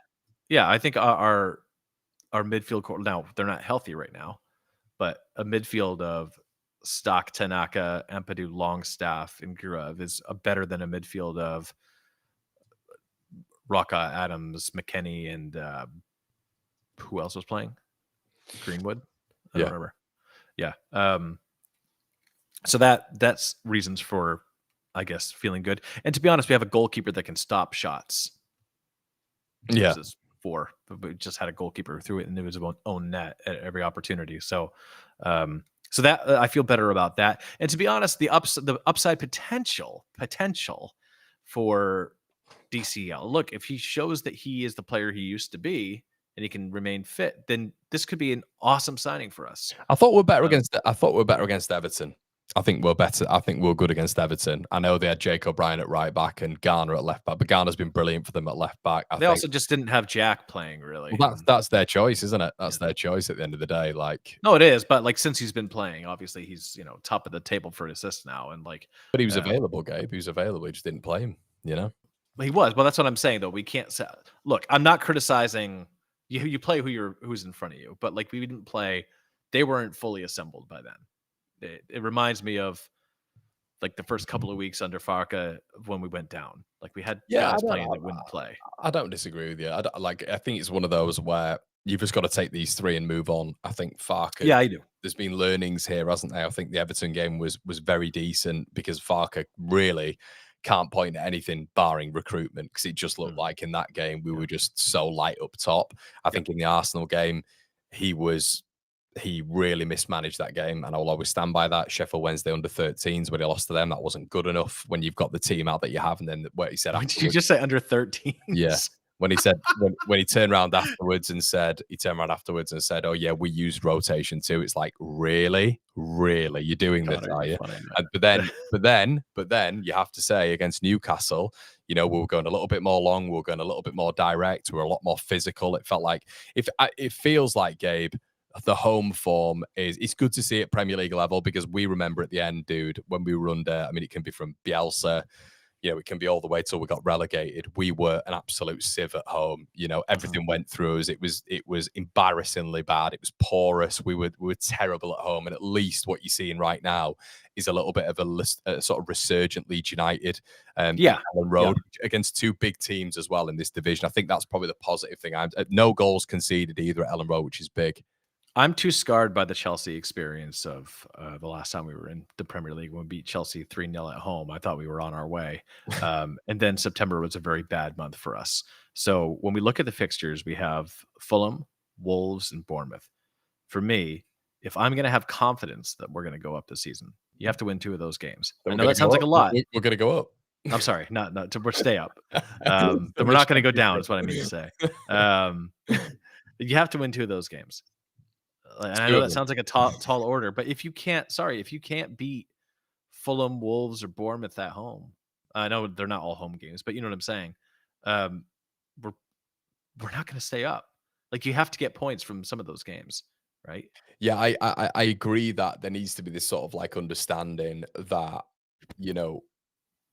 Yeah. I think our midfield core, now they're not healthy right now, but a midfield of Stock, Tanaka, Ampadu, Longstaff, and Gurav is better than a midfield of Rocca, Adams, McKennie, and who else was playing? Greenwood? I don't remember. Yeah. So that's reasons for, I guess, feeling good. And to be honest, we have a goalkeeper that can stop shots. Yeah. We just had a goalkeeper who threw it into his own net at every opportunity. So that I feel better about that. And to be honest, the upside potential for DCL. Look, if he shows that he is the player he used to be and he can remain fit, then this could be an awesome signing for us. I thought we're better against Everton. I think we're better. I think we're good against Everton. I know they had Jake O'Brien at right back and Garner at left back, but Garner's been brilliant for them at left back. I They think. also just didn't have Jack playing really. Well, that's their choice, isn't it? That's their choice at the end of the day. Like, no, it is. But like since he's been playing, obviously he's top of the table for assists now, and like. but he was available, Gabe. He was available. He just didn't play him. You know. He was. Well, that's what I'm saying though. We can't say. Look, I'm not criticizing. You play who's in front of you, but like we didn't play. They weren't fully assembled by then. It reminds me of like the first couple of weeks under Farka when we went down. Like we had guys playing that wouldn't play. I don't disagree with you. I think it's one of those where you've just got to take these three and move on. I think Farka. Yeah, I do. There's been learnings here, hasn't there? I think the Everton game was very decent because Farka really can't point at anything barring recruitment because it just looked like in that game we were just so light up top. I think in the Arsenal game he really mismanaged that game, and I'll always stand by that. Sheffield Wednesday under 13s when he lost to them, that wasn't good enough when you've got the team out that you have. And then what he said, did you just say under 13s? Yeah. When he said when he turned around afterwards and said, "Oh yeah, we used rotation too." It's like, really, you're doing this, are you? But then you have to say against Newcastle, we were going a little bit more long, we were going a little bit more direct, we were a lot more physical. It felt like it feels like, Gabe, the home form it's good to see at Premier League level because we remember at the end, dude, when we were under. I mean, it can be from Bielsa. It can be all the way till we got relegated. We were an absolute sieve at home. Everything went through us. It was embarrassingly bad. It was porous. We were terrible at home. And at least what you're seeing right now is a little bit of a sort of resurgent Leeds United. Ellen Road against two big teams as well in this division. I think that's probably the positive thing. No goals conceded either at Ellen Road, which is big. I'm too scarred by the Chelsea experience of the last time we were in the Premier League when we beat Chelsea 3-0 at home. I thought we were on our way. And then September was a very bad month for us. So when we look at the fixtures, we have Fulham, Wolves, and Bournemouth. For me, if I'm going to have confidence that we're going to go up this season, you have to win 2 of those games. I know that sounds like a lot. We're going to go up. I'm sorry, not to stay up. We're not going to go down is what I mean to say. You have to win 2 of those games. And I know that sounds like a tall order, but if you can't beat Fulham, Wolves, or Bournemouth at home, I know they're not all home games, but you know what I'm saying. We're not going to stay up. Like you have to get points from some of those games, right? Yeah, I agree that there needs to be this sort of like understanding that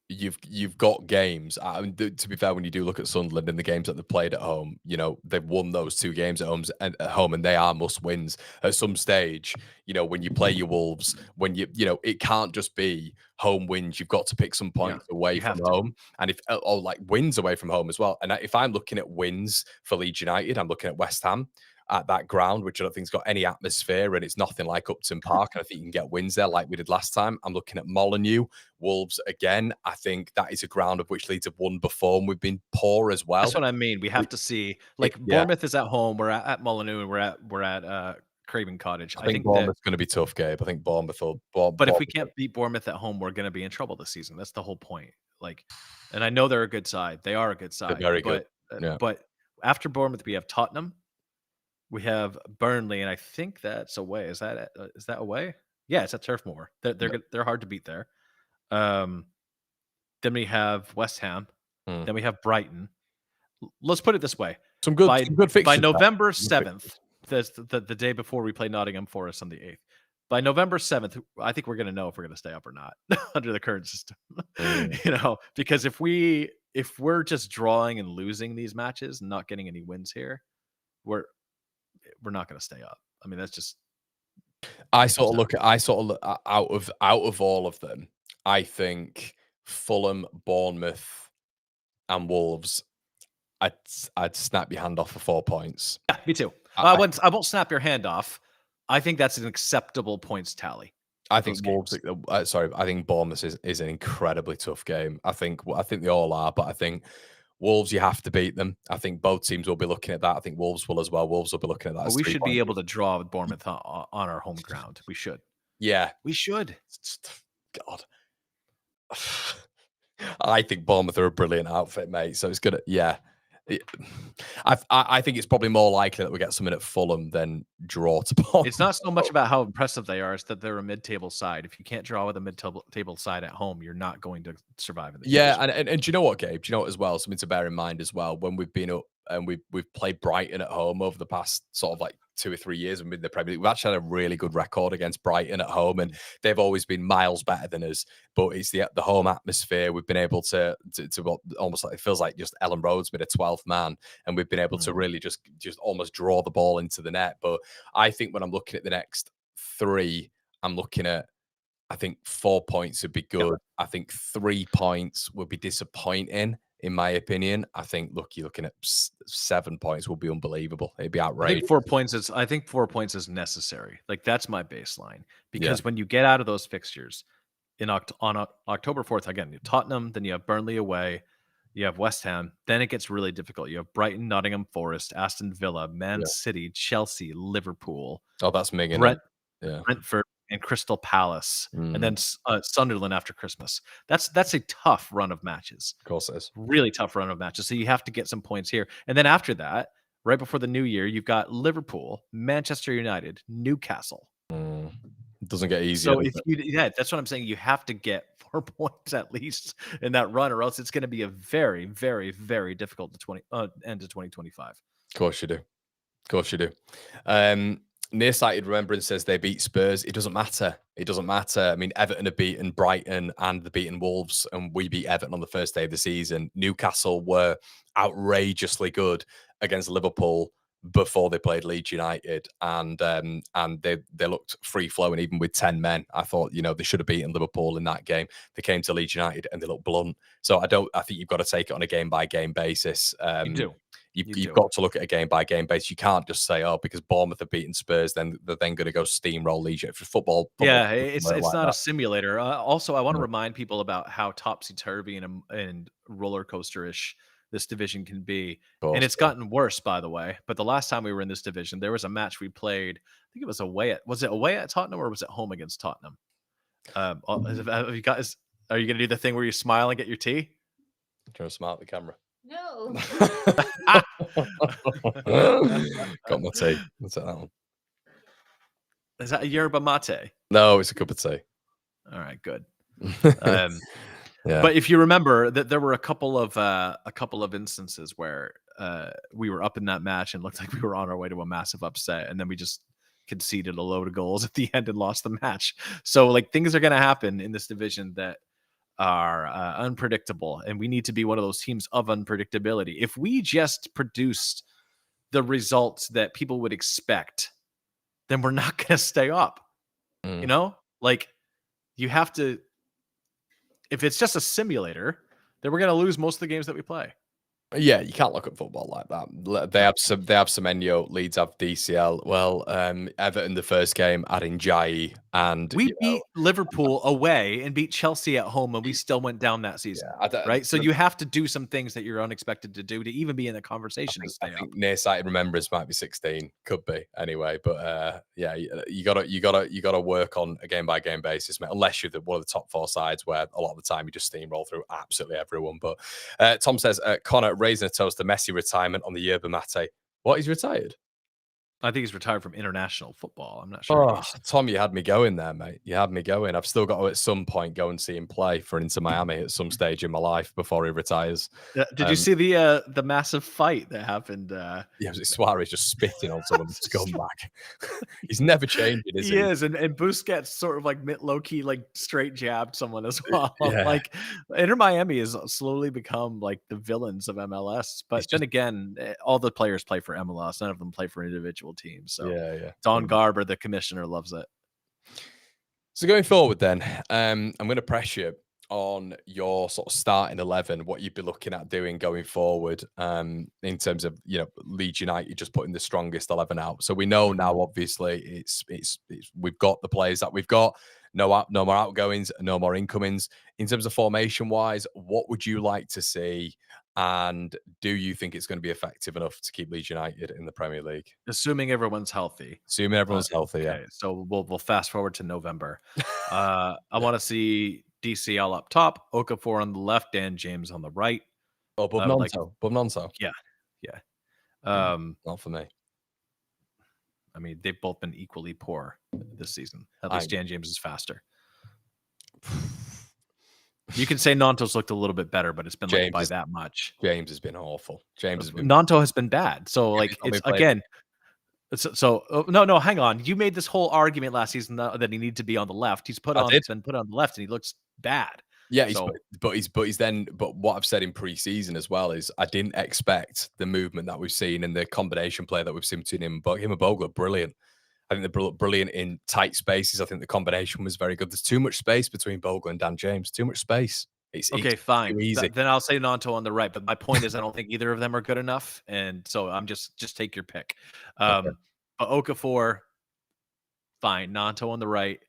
you've got games. To be fair, when you do look at Sunderland and the games that they've played at home, they've won those 2 games at home, and they are must wins. At some stage, when you play your Wolves, when it can't just be home wins. You've got to pick some points away from home, and like wins away from home as well. And if I'm looking at wins for Leeds United, I'm looking at West Ham at that ground, which I don't think's got any atmosphere, and it's nothing like Upton Park. And I think you can get wins there like we did last time. I'm looking at Molineux, Wolves again. I think that is a ground of which Leeds have won before, and we've been poor as well. That's what I mean. We have to see, like Bournemouth is at home. We're at Molineux, and we're at Craven Cottage. I think Bournemouth's going to be tough, Gabe. I think Bournemouth will. But if we can't beat Bournemouth at home, we're going to be in trouble this season. That's the whole point. Like, and I know they're a good side. They are a good side. They're very good. But after Bournemouth, we have Tottenham. We have Burnley, and I think that's away. Is that away? Yeah, it's at Turf Moor. They're hard to beat there. Then we have West Ham. Then we have Brighton. Let's put it this way: some good fixtures. By November 7th, the day before we play Nottingham Forest on the 8th. By November 7th, I think we're going to know if we're going to stay up or not under the current system. Because if we're just drawing and losing these matches and not getting any wins here, we're not going to stay up. I mean, that's just. I sort of look out of all of them. I think Fulham, Bournemouth, and Wolves. I'd snap your hand off for 4 points. Yeah, me too. I won't snap your hand off. I think that's an acceptable points tally. I think Wolves. I think Bournemouth is an incredibly tough game. I think they all are, but I think Wolves, you have to beat them. I think both teams will be looking at that. I think Wolves will as well. Wolves will be looking at that. Well, we should be able to draw with Bournemouth on our home ground. We should. Yeah, we should. God, I think Bournemouth are a brilliant outfit, mate. So it's good. Yeah, I think it's probably more likely that we get something at Fulham than draw to Bournemouth. It's not so much about how impressive they are; it's that they're a mid-table side. If you can't draw with a mid-table side at home, you're not going to survive in the Yeah, championship. and do you know what, Gabe? Do you know what as well? Something to bear in mind as well when we've been up and we've played Brighton at home over the past sort of like 2 or 3 years and been in the Premier League. We've actually had a really good record against Brighton at home, and they've always been miles better than us. But it's the home atmosphere. We've been able to almost like it feels like just Ellen Road's been a 12th man, and we've been able to really just almost draw the ball into the net. But I think when I'm looking at the next 3, I'm looking at I think 4 points would be good. Yep. I think 3 points would be disappointing, in my opinion. I think, look, you're looking at 7 points would be unbelievable. It'd be outrageous. I think 4 points is necessary. Like, that's my baseline. Because when you get out of those fixtures on October 4th, again, you have Tottenham, then you have Burnley away, you have West Ham, then it gets really difficult. You have Brighton, Nottingham Forest, Aston Villa, Man City, Chelsea, Liverpool. Oh, that's Mingin. Brentford and Crystal Palace, and then Sunderland after Christmas. That's a tough run of matches. Of course it is. Really tough run of matches. So you have to get some points here. And then after that, right before the new year, you've got Liverpool, Manchester United, Newcastle. It doesn't get easier. So that's what I'm saying. You have to get 4 points at least in that run, or else it's going to be a very, very, very difficult end to 2025. Of course you do. Of course you do. Nearsighted Remembrance says they beat Spurs. It doesn't matter. It doesn't matter. I mean, Everton have beaten Brighton and they've beaten Wolves, and we beat Everton on the first day of the season. Newcastle were outrageously good against Liverpool before they played Leeds United, and they looked free flowing even with 10 men. I thought, they should have beaten Liverpool in that game. They came to Leeds United and they looked blunt. So I think you've got to take it on a game by game basis. You do. You've got to look at a game by game basis. You can't just say, "Oh, because Bournemouth have beaten Spurs, then they're then going to go steamroll Leeds." For football, yeah, it's not a simulator. Also, I want to remind people about how topsy turvy and roller coaster-ish this division can be, and it's gotten worse, by the way. But the last time we were in this division, there was a match we played. I think it was away at Tottenham or was it home against Tottenham? Are you going to do the thing where you smile and get your tea? I'm trying to smile at the camera. No. Got my tea. Let's take that one. Is that a yerba mate? No, it's a cup of tea. All right, good. But if you remember that there were a couple of instances where we were up in that match and looked like we were on our way to a massive upset, and then we just conceded a load of goals at the end and lost the match. So like things are going to happen in this division that are unpredictable, and we need to be one of those teams of unpredictability. If we just produced the results that people would expect, then we're not going to stay up. Like you have to. If it's just a simulator, then we're going to lose most of the games that we play. Yeah, you can't look at football like that. They have Semenyo, Leeds have DCL. Well, Everton the first game had Njayi, and we beat Liverpool away and beat Chelsea at home, and we still went down that season. Right? So you have to do some things that you're unexpected to do to even be in the conversation to stay up. Nearsighted Remembrance might be 16, could be anyway. But you gotta work on a game by game basis, mate. Unless you're one of the top 4 sides, where a lot of the time you just steamroll through absolutely everyone. But Tom says Connor raising a toast to Messi retirement on the yerba mate. What, he's retired? I think he's retired from international football. I'm not sure. Oh, Tom, you had me going there, mate. You had me going. I've still got to at some point go and see him play for Inter Miami at some stage in my life before he retires. Did you see the massive fight that happened? Was it Suarez just spitting on someone scumbag? He's never changing, is he? He is, and Busquets sort of like low key like straight jabbed someone as well. Yeah. Like Inter Miami has slowly become like the villains of MLS. But then again, all the players play for MLS. None of them play for individual teams. So Don Garber, the commissioner, loves it. So going forward then, I'm going to press you on your sort of starting 11, what you'd be looking at doing going forward, in terms of Leeds United just putting the strongest 11 out. So we know now, obviously, it's we've got the players that we've got. No more outgoings, no more incomings. In terms of formation wise, what would you like to see? And do you think it's going to be effective enough to keep Leeds United in the Premier League? Assuming everyone's healthy. Assuming everyone's healthy, okay. yeah. So we'll fast forward to November. I want to see DCL up top, Okafor on the left, Dan James on the right. Oh, Bubnonso. Yeah. Yeah. Not for me. I mean, they've both been equally poor this season. At least Dan James is faster. You can say Nanto's looked a little bit better, but it's been like by that much. James has been awful. James has been. Nanto has been bad. So like it's again. No, hang on. You made this whole argument last season that he needed to be on the left. He's been put on the left, and he looks bad. Yeah, but what I've said in pre-season as well is I didn't expect the movement that we've seen and the combination play that we've seen between him and Bogle are brilliant. I think they're brilliant in tight spaces. I think the combination was very good. There's too much space between Bogle and Dan James. Too much space. It's fine. Too easy. Then I'll say Nanto on the right. But my point is, I don't think either of them are good enough, and so I'm just take your pick. Okay. But Okafor, fine. Nanto on the right.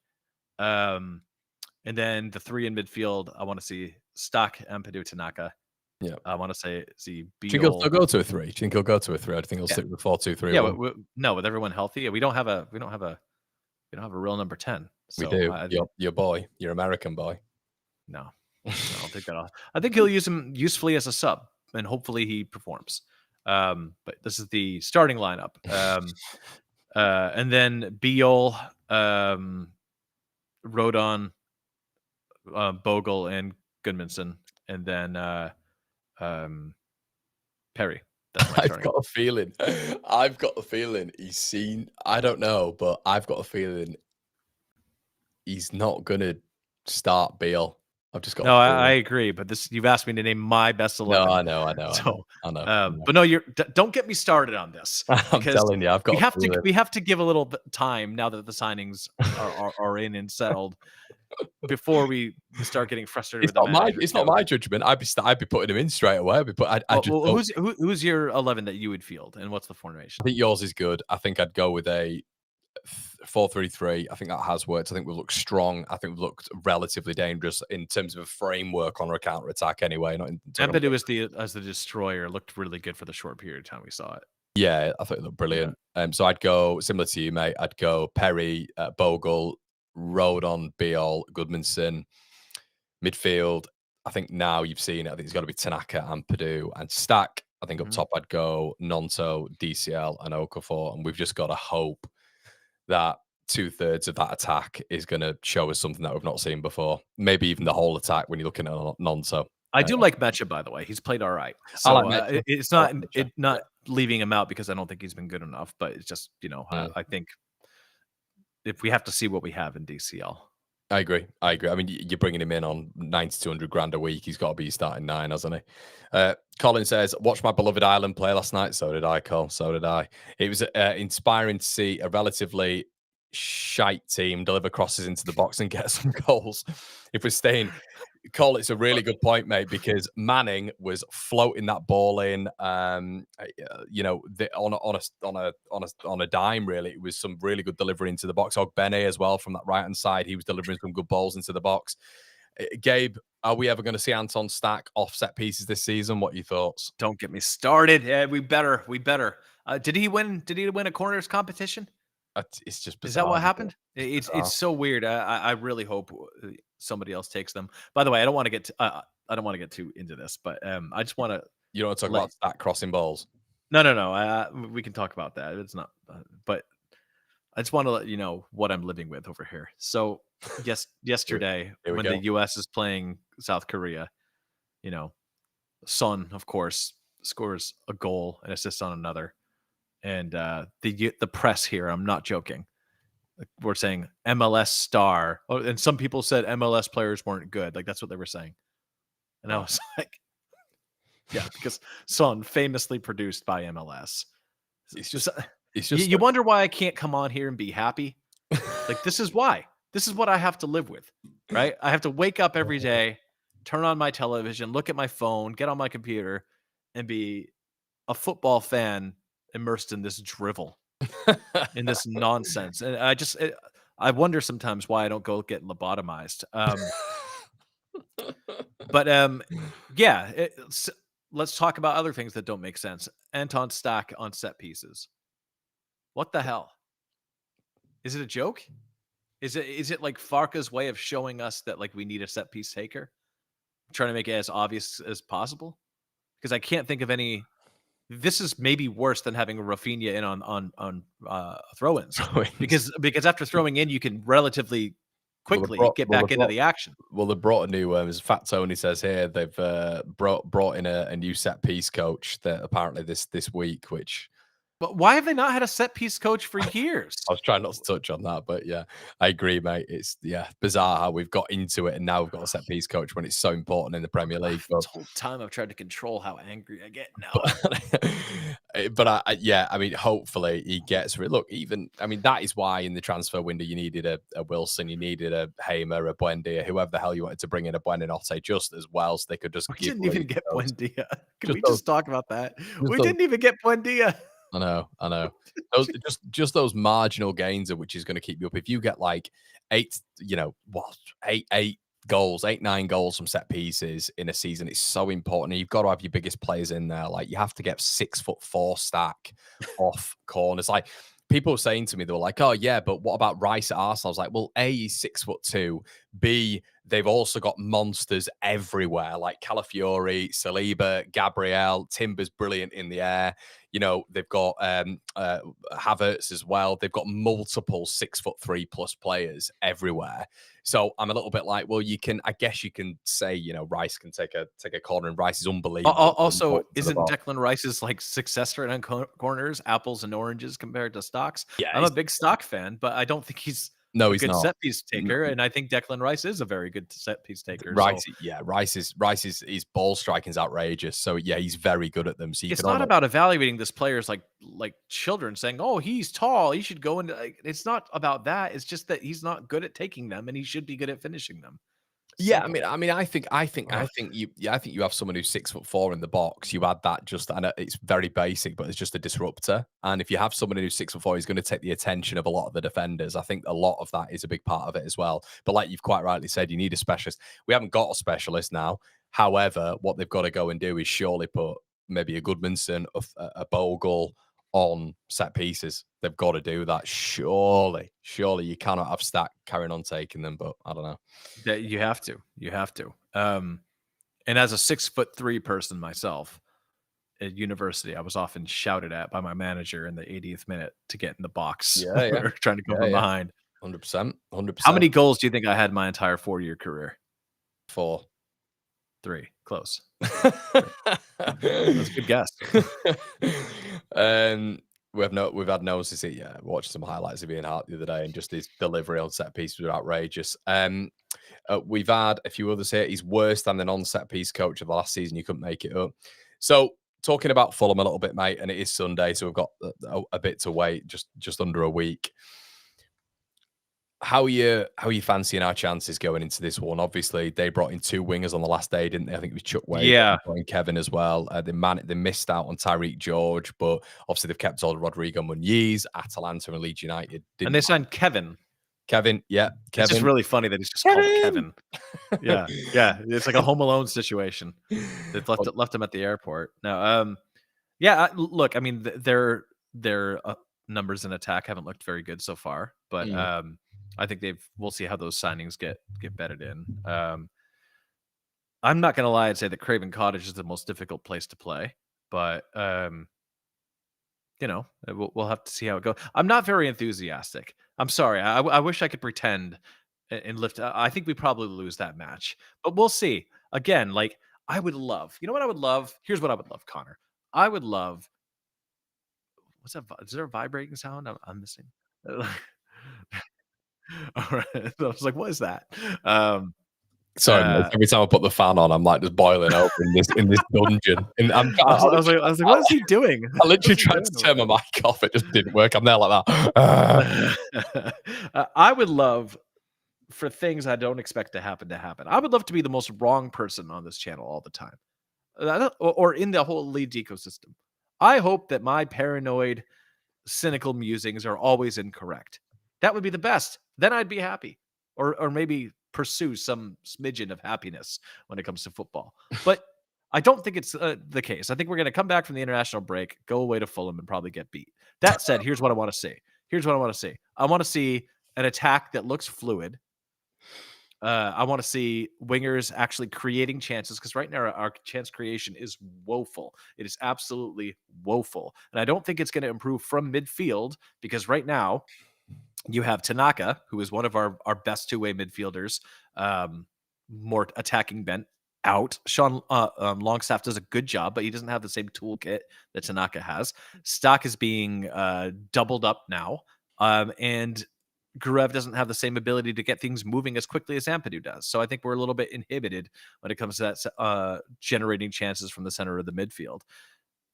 And then the three in midfield, I want to see Stock, Ampadu, Tanaka. Yeah, I want to see Do you think he'll go to a 3? Do you think he'll go to a 3? I think he'll stick with 4-2-3. Yeah, no, with everyone healthy, we don't have a real number 10. So we do. Your boy, your American boy. No, I'll take that off. I think he'll use him usefully as a sub, and hopefully he performs. But this is the starting lineup. And then Beal, Rodon, Bogle, and Goodmanson, and then Perry. I've got a feeling he's seen. I don't know, but I've got a feeling he's not gonna start Beal. I've just got. No, I agree, but you've asked me to name my best 11. No, I know. So, I know. But no, don't get me started on this. I'm telling you, I've got. We have to give a little time now that the signings are in and settled before we start getting frustrated. It's not my judgment. I'd be putting him in straight away. Who's your 11 that you would field, and what's the formation? I think yours is good. I think I'd go with a 4-3-3. I think that has worked. I think we've looked strong. I think we've looked relatively dangerous in terms of a framework on our counter attack. Anyway, Ampadu as the destroyer looked really good for the short period of time we saw it. Yeah, I thought it looked brilliant. Yeah. So I'd go similar to you, mate. I'd go Perry, Bogle, Rodon, Beal, Goodmanson. Midfield, I think now you've seen it. I think it's got to be Tanaka, Ampadu, and Stack. I think up top I'd go Nanto, DCL, and Okafor. And we've just got to hope that 2/3 of that attack is going to show us something that we've not seen before. Maybe even the whole attack when you're looking at Nanto. I do like Mecha, by the way. He's played all right. So I like it's not leaving him out because I don't think he's been good enough. But it's just I think if we have to see what we have in DCL. I agree. I mean, you're bringing him in on 90 to 100 grand a week. He's got to be starting 9, hasn't he? Colin says, watch my beloved Ireland play last night. So did I, Cole. So did I. It was inspiring to see a relatively shite team deliver crosses into the box and get some goals. If we're staying... Cole, it's a really good point, mate, because Manning was floating that ball in, on a dime. Really, it was some really good delivery into the box. Ogbene as well from that right hand side, he was delivering some good balls into the box. Gabe, are we ever going to see Anton Stack off set pieces this season? What are your thoughts? Don't get me started. Yeah, we better. Did he win? Did he win a corners competition? It's just bizarre. Is that what happened? It's so weird. I really hope somebody else takes them. By the way, I don't want to get too into this, but I just want to. You don't want to talk about Stack crossing balls? No. We can talk about that. It's not. But I just want to let you know what I'm living with over here. So yesterday when the U.S. is playing South Korea, Son, of course, scores a goal and assists on another. And the press here, I'm not joking. We're saying MLS star. Oh, and some people said MLS players weren't good. Like that's what they were saying. And I was like, yeah, because Son famously produced by MLS. It's just you wonder why I can't come on here and be happy. Like this is why. This is what I have to live with, right? I have to wake up every day, turn on my television, look at my phone, get on my computer, and be a football fan immersed in this drivel, in this nonsense. And I wonder sometimes why I don't go get lobotomized. Let's talk about other things that don't make sense. Anton Stack on set pieces. What the hell? Is it a joke? Is it like Farca's way of showing us that like we need a set piece taker? I'm trying to make it as obvious as possible because I can't think of any this is maybe worse than having Rafinha in on throw-ins because after throwing in, you can relatively quickly get back into the action. Well, they brought a new, as Fat Tony says here, they've brought in a new set piece coach that apparently this week, which. But why have they not had a set piece coach for years? I was trying not to touch on that, but yeah, I agree, mate. It's bizarre how we've got into it and now we've got a set piece coach when it's so important in the Premier League. This whole time I've tried to control how angry I get now. But I mean, hopefully he gets it. Look, that is why in the transfer window you needed a Wilson, you needed a Hamer, a Buendia, whoever the hell you wanted to bring in, a Buenanotte just as well, so they could just. We didn't even get Buendia. Can we just talk about that? We didn't even get Buendia. I know. Those just those marginal gains, which is going to keep you up. If you get like 9 goals from set pieces in a season, it's so important. You've got to have your biggest players in there. Like you have to get 6'4" stack off corners. Like people were saying to me, they were like, "Oh yeah, but what about Rice at Arsenal?" I was like, "Well, A, he's 6'2". B, they've also got monsters everywhere, like Calafiori, Saliba, Gabriel, Timber's brilliant in the air. You know, they've got Havertz as well. They've got multiple 6'3" plus players everywhere. So I'm a little bit like, well, I guess you can say, Rice can take a corner, and Rice is unbelievable. Also, isn't Declan Rice's like successor in corners apples and oranges compared to Stocks? Yeah, I'm a big Stock fan, but I don't think he's a good set piece taker, and I think Declan Rice is a very good set piece taker. Rice is ball striking is outrageous. So yeah, he's very good at them. So it's not about evaluating this players like children saying, "Oh, he's tall, he should go into." It's not about that. It's just that he's not good at taking them, and he should be good at finishing them. Yeah, I think you have someone who's 6'4" in the box. You add that and it's very basic, but it's just a disruptor. And if you have someone who's 6'4", he's going to take the attention of a lot of the defenders. I think a lot of that is a big part of it as well. But like you've quite rightly said, you need a specialist. We haven't got a specialist now. However, what they've got to go and do is surely put maybe a Goodmanson, a Bogle on set pieces. They've got to do that. Surely you cannot have Stack carrying on taking them, but I don't know. Yeah, you have to. And as a 6'3" person myself at university, I was often shouted at by my manager in the 80th minute to get in the box. Yeah. Trying to go from behind. 100%. How many goals do you think I had my entire 4-year career? 4. 3. Close. That's a good guess. We've had notice it. Yeah, watched some highlights of Ian Hart the other day, and just his delivery on set pieces was outrageous. We've had a few others here. He's worse than the non-set piece coach of the last season. You couldn't make it up. So talking about Fulham a little bit, mate, and it is Sunday, so we've got a bit to wait, just under a week. How are you fancying our chances going into this one? Obviously, they brought in 2 wingers on the last day, didn't they? I think it was Chuck Wade and Kevin as well. They missed out on Tyreek George, but obviously they've kept all Rodrigo Muniz, Atalanta, and Leeds United. And they signed Kevin. Kevin. It's just really funny that he's just called Kevin. Yeah. It's like a Home Alone situation. They've left him at the airport. No, look, I mean, their numbers in attack haven't looked very good so far, but I think we'll see how those signings get bedded in. I'm not going to lie and say that Craven Cottage is the most difficult place to play, but we'll have to see how it goes. I'm not very enthusiastic. I'm sorry. I wish I could pretend and lift. I think we probably lose that match, but we'll see. Again, like I would love, you know what I would love? Here's what I would love, Connor. I would love, what's that? Is there a vibrating sound I'm missing? All right. I was like, what is that? Sorry, every time I put the fan on, I'm like just boiling over in this dungeon. And I was like, what is he doing? I literally tried to turn my mic off. It just didn't work. I'm there like that. I would love for things I don't expect to happen. I would love to be the most wrong person on this channel all the time, or in the whole Leeds ecosystem. I hope that my paranoid, cynical musings are always incorrect. That would be the best. Then I'd be happy, or maybe pursue some smidgen of happiness when it comes to football. But I don't think it's the case. I think we're going to come back from the international break, go away to Fulham, and probably get beat. That said, here's what I want to see. I want to see an attack that looks fluid. I want to see wingers actually creating chances, because right now our chance creation is woeful. It is absolutely woeful. And I don't think it's going to improve from midfield, because right now you have Tanaka, who is one of our best two-way midfielders, more attacking bent, out. Sean Longstaff does a good job, but he doesn't have the same toolkit that Tanaka has. Stock is being doubled up now, and Gruev doesn't have the same ability to get things moving as quickly as Ampadu does. So I think we're a little bit inhibited when it comes to that generating chances from the center of the midfield.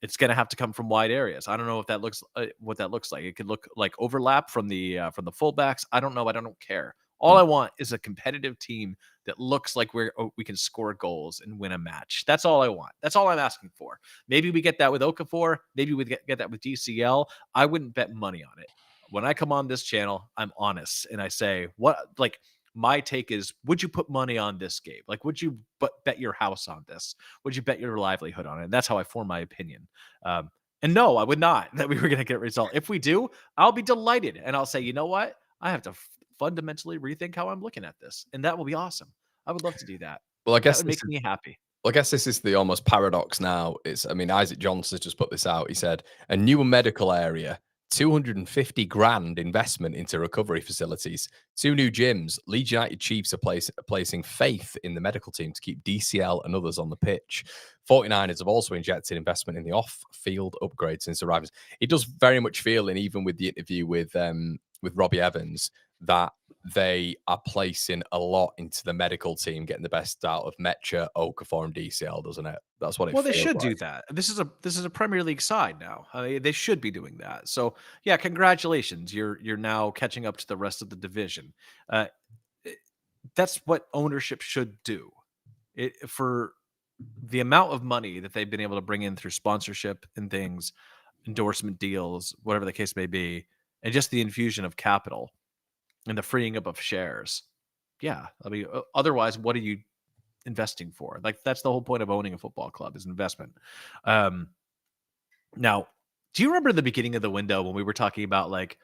It's going to have to come from wide areas. I don't know if that looks what that looks like. It could look like overlap from the fullbacks. I don't know. I don't care. All I want is a competitive team that looks like we can score goals and win a match. That's all I want. That's all I'm asking for. Maybe we get that with Okafor. Maybe we get that with DCL. I wouldn't bet money on it. When I come on this channel, I'm honest and I say, my take is, would you put money on this, Gabe? Like, would you bet your house on this? Would you bet your livelihood on it? And that's how I form my opinion. And no, I would not that we were going to get a result. If we do, I'll be delighted. And I'll say, you know what? I have to fundamentally rethink how I'm looking at this. And that will be awesome. I would love to do that. Well, I guess That would make me happy. Well, I guess this is the almost paradox now. Isaac Johnson's just put this out. He said, a new medical area, 250 grand investment into recovery facilities, 2 new gyms. Leeds United Chiefs are placing faith in the medical team to keep DCL and others on the pitch. 49ers have also injected investment in the off-field upgrades since arriving. It does very much feel, and even with the interview with Robbie Evans, that they are placing a lot into the medical team, getting the best out of Mecha, Okafor, and DCL, doesn't it? That's what it feels They should like. do that. This is a Premier League side now. They should be doing that. So yeah, congratulations. You're now catching up to the rest of the division. That's what ownership should do. For the amount of money that they've been able to bring in through sponsorship and things, endorsement deals, whatever the case may be, and just the infusion of capital and the freeing up of shares. Yeah, I mean, otherwise, what are you investing for? Like, that's the whole point of owning a football club, is investment. Now, do you remember the beginning of the window when we were talking about like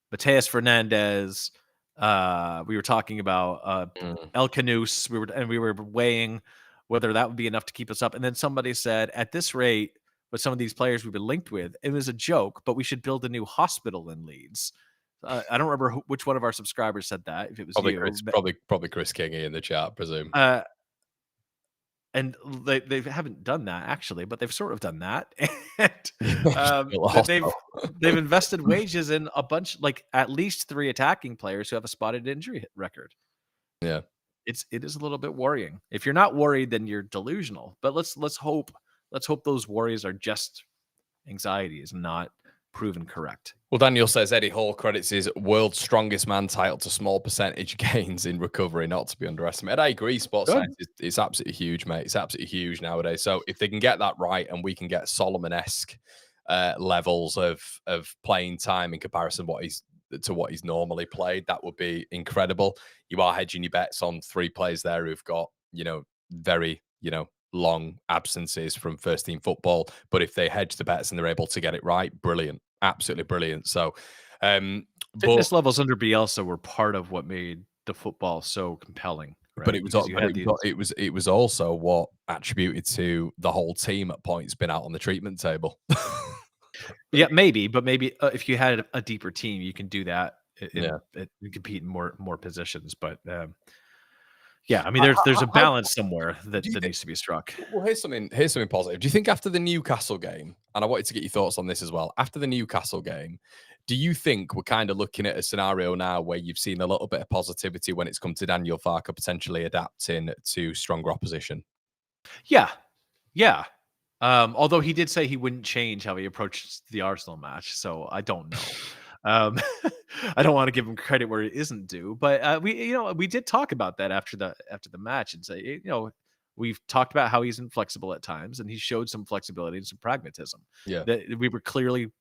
Mateus Fernandez? We were talking about El Canus. We were weighing whether that would be enough to keep us up. And then somebody said, at this rate, with some of these players we've been linked with, it was a joke, but we should build a new hospital in Leeds. I don't remember which one of our subscribers said that. If it was probably Chris Kingy in the chat, I presume. And they haven't done that actually, but they've sort of done that. And they've invested wages in a bunch, like at least 3 attacking players who have a spotted injury record. Yeah, it is a little bit worrying. If you're not worried, then you're delusional. But let's hope those worries are just anxieties, not proven correct. Well, Daniel says Eddie Hall credits his world's strongest man title to small percentage gains in recovery, not to be underestimated. I agree. Sports science is absolutely huge, mate. It's absolutely huge nowadays. So if they can get that right and we can get Solomon-esque levels of playing time in comparison to what he's normally played, that would be incredible. You are hedging your bets on 3 players there who've got, very, long absences from first team football. But if they hedge the bets and they're able to get it right, brilliant. Absolutely brilliant. So fitness levels under Bielsa were part of what made the football so compelling. Right? But it was also what attributed to the whole team at points been out on the treatment table. Yeah, maybe, but maybe if you had a deeper team, you can do that and compete in more positions. But yeah, I mean, there's a balance somewhere that needs to be struck. Well, here's something positive. Do you think after the Newcastle game, and I wanted to get your thoughts on this as well, after the Newcastle game, do you think we're kind of looking at a scenario now where you've seen a little bit of positivity when it's come to Daniel Farke potentially adapting to stronger opposition? Yeah. Although he did say he wouldn't change how he approached the Arsenal match, so I don't know. I don't want to give him credit where it isn't due, but we did talk about that after the match and say, we've talked about how he's inflexible at times, and he showed some flexibility and some pragmatism. Yeah, that we were clearly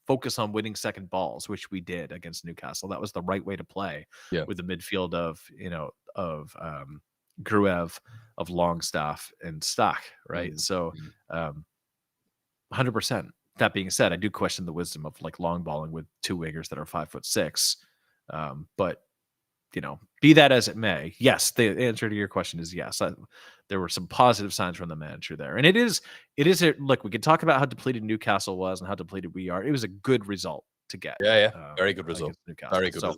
focused on winning second balls, which we did against Newcastle. That was the right way to play with the midfield of Gruev, of Longstaff, and Stock. Right, so 100%. That being said, I do question the wisdom of like long balling with 2 wingers that are 5'6". But be that as it may, yes, the answer to your question is yes. There were some positive signs from the manager there, and it is look. We can talk about how depleted Newcastle was and how depleted we are. It was a good result to get. Yeah. Very good result. Against Newcastle. Very good result.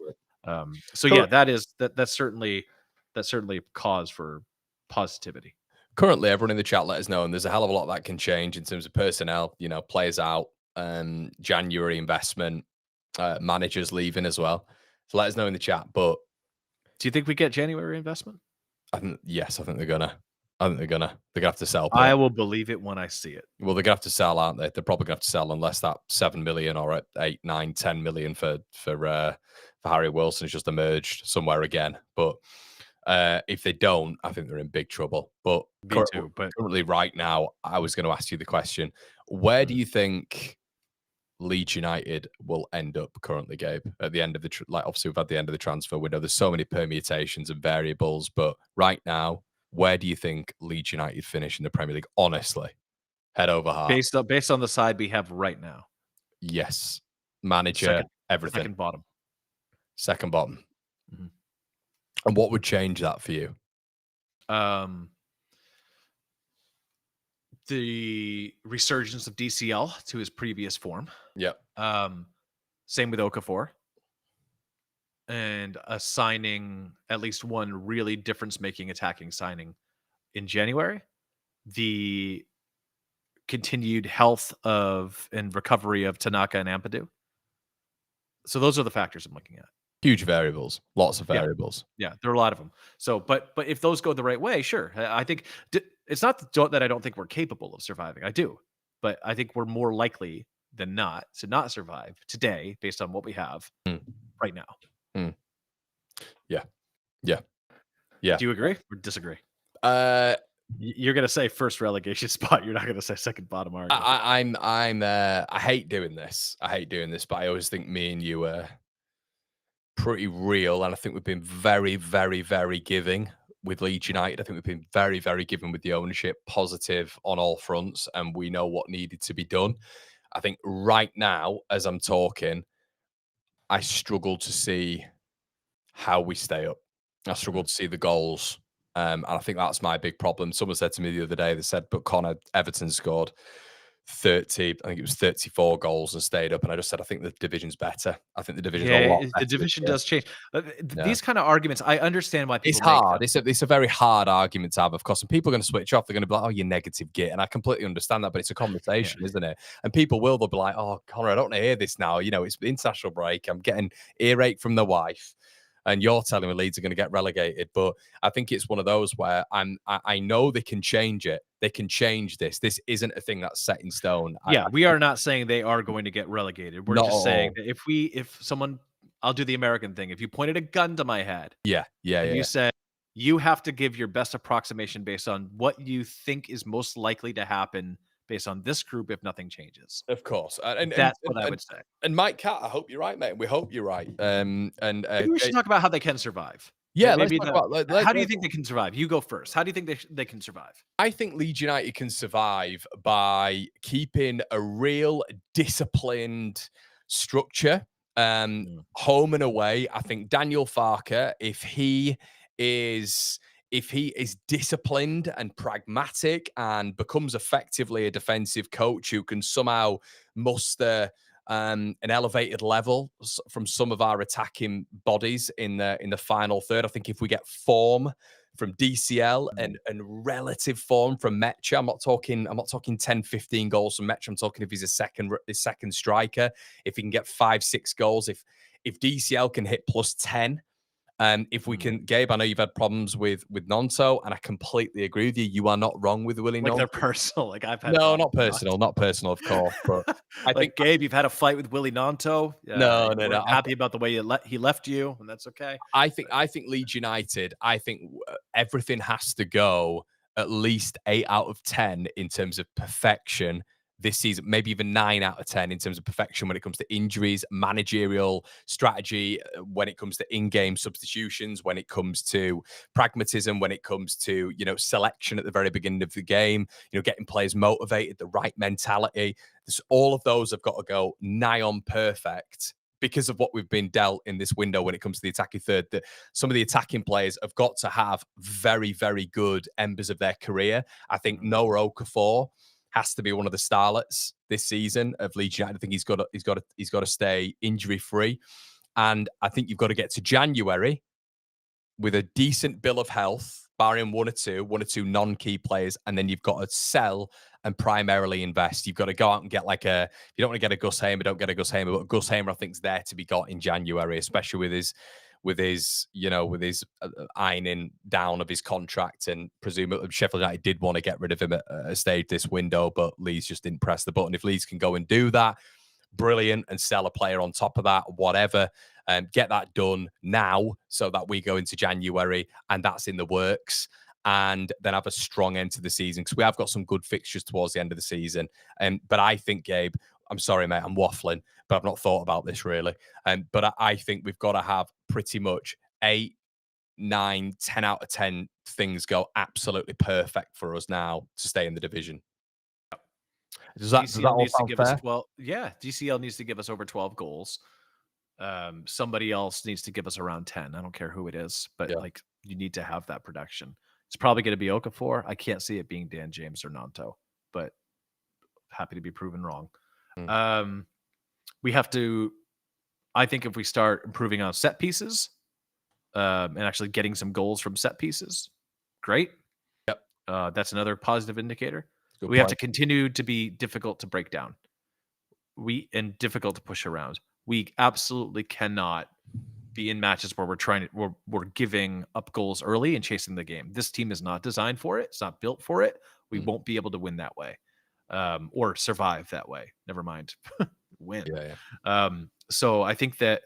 So yeah, that's certainly a cause for positivity. Currently, everyone in the chat let us know, and there's a hell of a lot that can change in terms of personnel. Players out, January investment, managers leaving as well. So let us know in the chat. But do you think we get January investment? I think they're gonna. They're gonna have to sell. I will believe it when I see it. Well, they're gonna have to sell, aren't they? They're probably gonna have to sell unless that 7 million or 8, 9, 10 million for Harry Wilson has just emerged somewhere again. But if they don't, I think they're in big trouble. But currently, right now, I was going to ask you the question: where do you think Leeds United will end up currently, Gabe? At the end of the obviously we've had the end of the transfer window. There's so many permutations and variables, but right now, where do you think Leeds United finish in the Premier League? Honestly, head over heart. Based on the side we have right now. Yes, manager, everything. Second bottom. Mm-hmm. And what would change that for you? The resurgence of DCL to his previous form. Yep. Same with Okafor. And assigning at least one really difference-making attacking signing in January. The continued health and recovery of Tanaka and Ampadu. So those are the factors I'm looking at. Huge variables, lots of variables. Yeah, there are a lot of them. So, but if those go the right way, sure. I think it's not that I don't think we're capable of surviving. I do, but I think we're more likely than not to not survive today based on what we have right now. Yeah. Do you agree or disagree? You're gonna say first relegation spot. You're not gonna say second bottom, are you? I hate doing this. But I always think me and you are pretty real, and I think we've been very, very, very giving with Leeds United. I think we've been very, very giving with the ownership, positive on all fronts, and we know what needed to be done. I think right now, as I'm talking, I struggle to see how we stay up. I struggle to see the goals. And I think that's my big problem. Someone said to me the other day, they said, but Connor, Everton scored 30, I think it was 34 goals and stayed up. And I just said, I think the division's better. I think the division's a lot better. The division does change. These kind of arguments, I understand why people It's hard. It's a very hard argument to have, of course. And people are going to switch off. They're going to be like, oh, you negative git. And I completely understand that, but it's a conversation, isn't it? And people they'll be like, oh, Connor, I don't want to hear this now. It's the international break. I'm getting earache from the wife. And you're telling me Leeds are going to get relegated. But I think it's one of those where I know they can change it. They can change this. This isn't a thing that's set in stone. We are not saying they are going to get relegated. We're just saying that if someone, I'll do the American thing. If you pointed a gun to my head. You said, you have to give your best approximation based on what you think is most likely to happen based on this group if nothing changes. Of course. That's what I would say. And Mike Cat, I hope you're right, mate. We hope you're right. Maybe we should talk about how they can survive. Yeah, how do you think they can survive? You go first. How do you think they can survive? I think Leeds United can survive by keeping a real disciplined structure, home and away. I think Daniel Farke, if he is disciplined and pragmatic and becomes effectively a defensive coach who can somehow muster an elevated level from some of our attacking bodies in the final third. I think if we get form from DCL and relative form from Mecha, I'm not talking 10, 15 goals from Mecha. I'm talking if he's a second striker, if he can get 5, 6 goals, if DCL can hit plus 10. If we can, Gabe, I know you've had problems with Nonto, and I completely agree with you. You are not wrong with Willie Nonto. They're personal. Like I've had not personal, of course. But I think Gabe, you've had a fight with Willie Nonto. No. Happy about the way he left you, and that's okay. I think Leeds United. I think everything has to go at least 8 out of 10 in terms of perfection this season, maybe even 9 out of 10 in terms of perfection when it comes to injuries, managerial strategy, when it comes to in-game substitutions, when it comes to pragmatism, when it comes to, selection at the very beginning of the game, getting players motivated, the right mentality. All of those have got to go nigh on perfect because of what we've been dealt in this window when it comes to the attacking third, that some of the attacking players have got to have very, very good embers of their career. I think Noah Okafor has to be one of the starlets this season of Leeds United. I think he's got to stay injury free, and I think you've got to get to January with a decent bill of health, barring one or two non-key players, and then you've got to sell and primarily invest. You've got to go out and get if you don't want to get a Gus Hamer, don't get a Gus Hamer, but Gus Hamer I think is there to be got in January, especially with his ironing down of his contract, and presumably Sheffield United did want to get rid of him at a stage this window, but Leeds just didn't press the button. If Leeds can go and do that, brilliant, and sell a player on top of that, whatever. Get that done now so that we go into January and that's in the works, and then have a strong end to the season, because we have got some good fixtures towards the end of the season. But I think, Gabe, I'm sorry, mate, I'm waffling, but I've not thought about this really. But I think we've got to have pretty much 8, 9, 10 out of 10 things go absolutely perfect for us now to stay in the division. Does that all sound fair? DCL needs to give us over 12 goals. Somebody else needs to give us around 10. I don't care who it is, but you need to have that production. It's probably going to be Okafor. I can't see it being Dan James or Nanto, but happy to be proven wrong. We have to, I think if we start improving on set pieces, and actually getting some goals from set pieces, great. Yep. That's another positive indicator. Good we point. have to continue to be difficult to break down. And difficult to push around. We absolutely cannot be in matches where we're giving up goals early and chasing the game. This team is not designed for it. It's not built for it. We won't be able to win that way, or survive that way. Never mind win. So I think that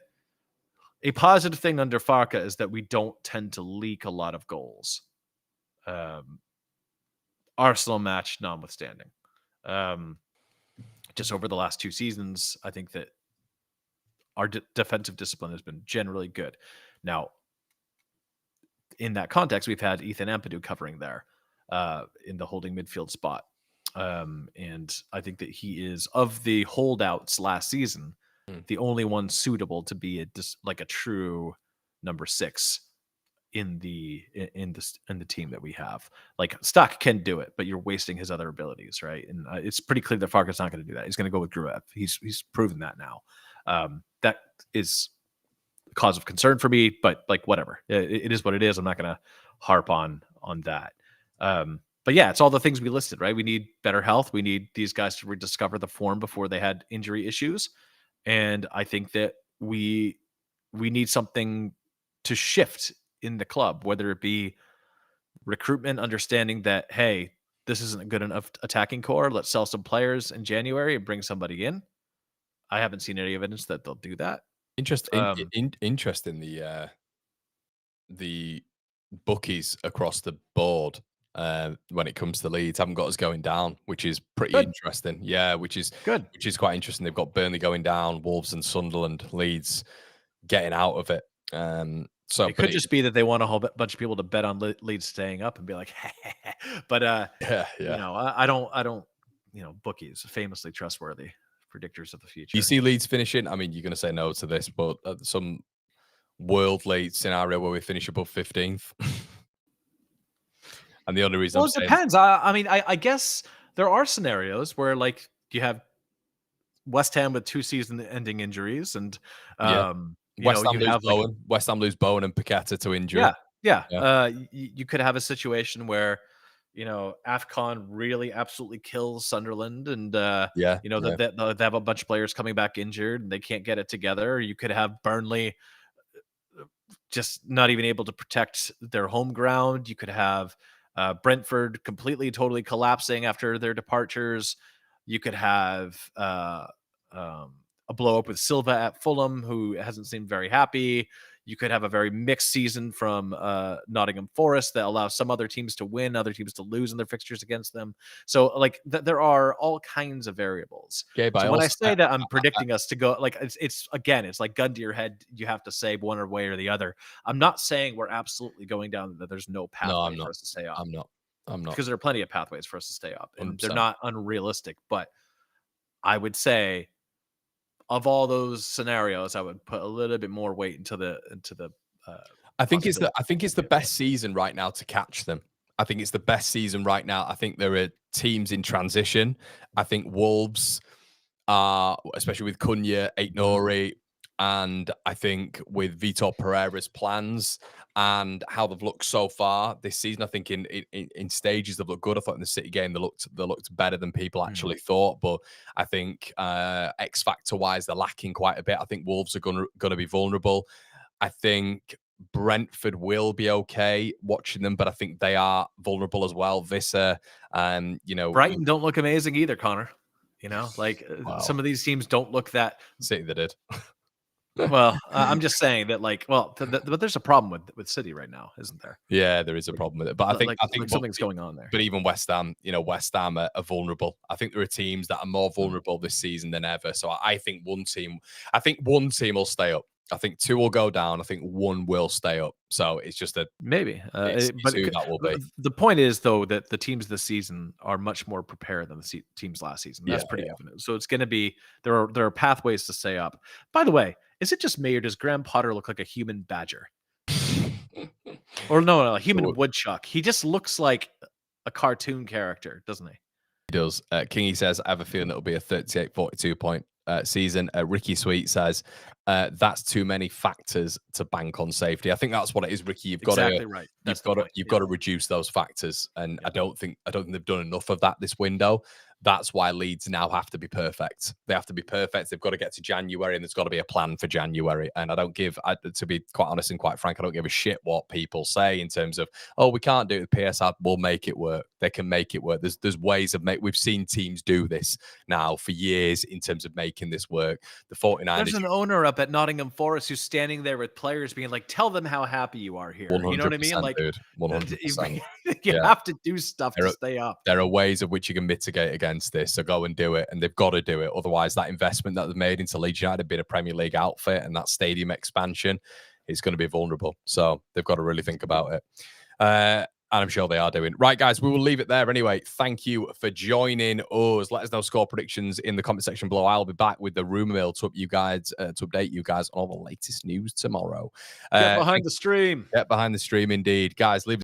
a positive thing under Farke is that we don't tend to leak a lot of goals. Arsenal match notwithstanding. Just over the last 2 seasons, I think that our defensive discipline has been generally good. Now, in that context, we've had Ethan Ampadu covering there in the holding midfield spot. And I think that he is, of the holdouts last season, the only one suitable to be a true number 6 in the team that we have. Like, Stock can do it, but you're wasting his other abilities, right? And it's pretty clear that Farke's not going to do that. He's going to go with Gruev. He's proven that now. That is a cause of concern for me, but whatever. It is what it is. I'm not going to harp on that. But yeah, it's all the things we listed, right? We need better health. We need these guys to rediscover the form before they had injury issues. And I think that we need something to shift in the club, whether it be recruitment, understanding that, hey, this isn't a good enough attacking core. Let's sell some players in January and bring somebody in. I haven't seen any evidence that they'll do that. Interesting. The bookies across the board when it comes to Leeds haven't got us going down, which is pretty interesting. Yeah, which is good. Which is quite interesting. They've got Burnley going down, Wolves and Sunderland, Leeds getting out of it. So it could just be that they want a whole bunch of people to bet on Leeds staying up and be like, but I don't, bookies famously trustworthy predictors of the future. You see Leeds finishing. I mean, you're going to say no to this, but some worldly scenario where we finish above 15th. And the only reason it depends. I guess there are scenarios where you have West Ham with 2 season-ending injuries, and West Ham lose Bowen and Paqueta to injury. You could have a situation where AFCON really absolutely kills Sunderland, and they have a bunch of players coming back injured and they can't get it together. You could have Burnley just not even able to protect their home ground. You could have Brentford completely, totally collapsing after their departures. You could have a blow up with Silva at Fulham, who hasn't seemed very happy. You could have a very mixed season from Nottingham Forest that allows some other teams to win, other teams to lose in their fixtures against them. So there are all kinds of variables. Gabe, so when I say that I'm predicting us to go, it's like gun to your head. You have to say one way or the other. I'm not saying we're absolutely going down that there's no pathway for us to stay up. I'm not. Because there are plenty of pathways for us to stay up, and 100%. they're not unrealistic. But I would say of all those scenarios, I would put a little bit more weight into the I think it's possibility. the best season right now to catch them. I think it's the best season right now. I think there are teams in transition. I think Wolves are, especially with Cunha, Aït-Nouri, and I think with Vitor Pereira's plans and how they've looked so far this season, I think in stages they've looked good. I thought in the City game they looked better than people actually thought. But I think X factor wise they're lacking quite a bit. I think Wolves are gonna be vulnerable. I think Brentford will be okay watching them, but I think they are vulnerable as well. Visser, Brighton don't look amazing either, Connor. Some wow. of these teams don't look that. City they did. Well, I'm just saying that, but there's a problem with City right now, isn't there? Yeah, there is a problem with it, but I think something's going on there. But even West Ham, West Ham are vulnerable. I think there are teams that are more vulnerable this season than ever. So I think one team will stay up. I think two will go down. I think one will stay up. So it's just maybe, but who that will be. The point is, though, that the teams this season are much more prepared than the teams last season. That's pretty evident. So it's going to be there are pathways to stay up. By the way, is it just me or does Graham Potter look like a human badger? Or no, a human woodchuck? He just looks like a cartoon character, doesn't he? He does. Kingy says, I have a feeling it'll be a 38-42 point season. Ricky Sweet says, that's too many factors to bank on safety. I think that's what it is, Ricky. You've got to reduce those factors, and I don't think they've done enough of that this window. That's why Leeds now have to be perfect. They have to be perfect. They've got to get to January, and there's got to be a plan for January. And to be quite honest and quite frank, I don't give a shit what people say in terms of, oh, we can't do it with PSR. We'll make it work. They can make it work. There's ways of we've seen teams do this now for years in terms of making this work. The 49ers. There's an owner up at Nottingham Forest who's standing there with players being like, tell them how happy you are here. You know what I mean? Like, dude, 100%. You have to do stuff to stay up. There are ways of which you can mitigate against this, so go and do it, and they've got to do it. Otherwise, that investment that they've made into Leeds United being a Premier League outfit and that stadium expansion is going to be vulnerable. So they've got to really think about it. And I'm sure they are doing. Right, guys, we will leave it there anyway. Thank you for joining us. Let us know score predictions in the comment section below. I'll be back with the rumor mill to update you guys on all the latest news tomorrow. Get behind the stream. Get behind the stream, indeed. Guys, leave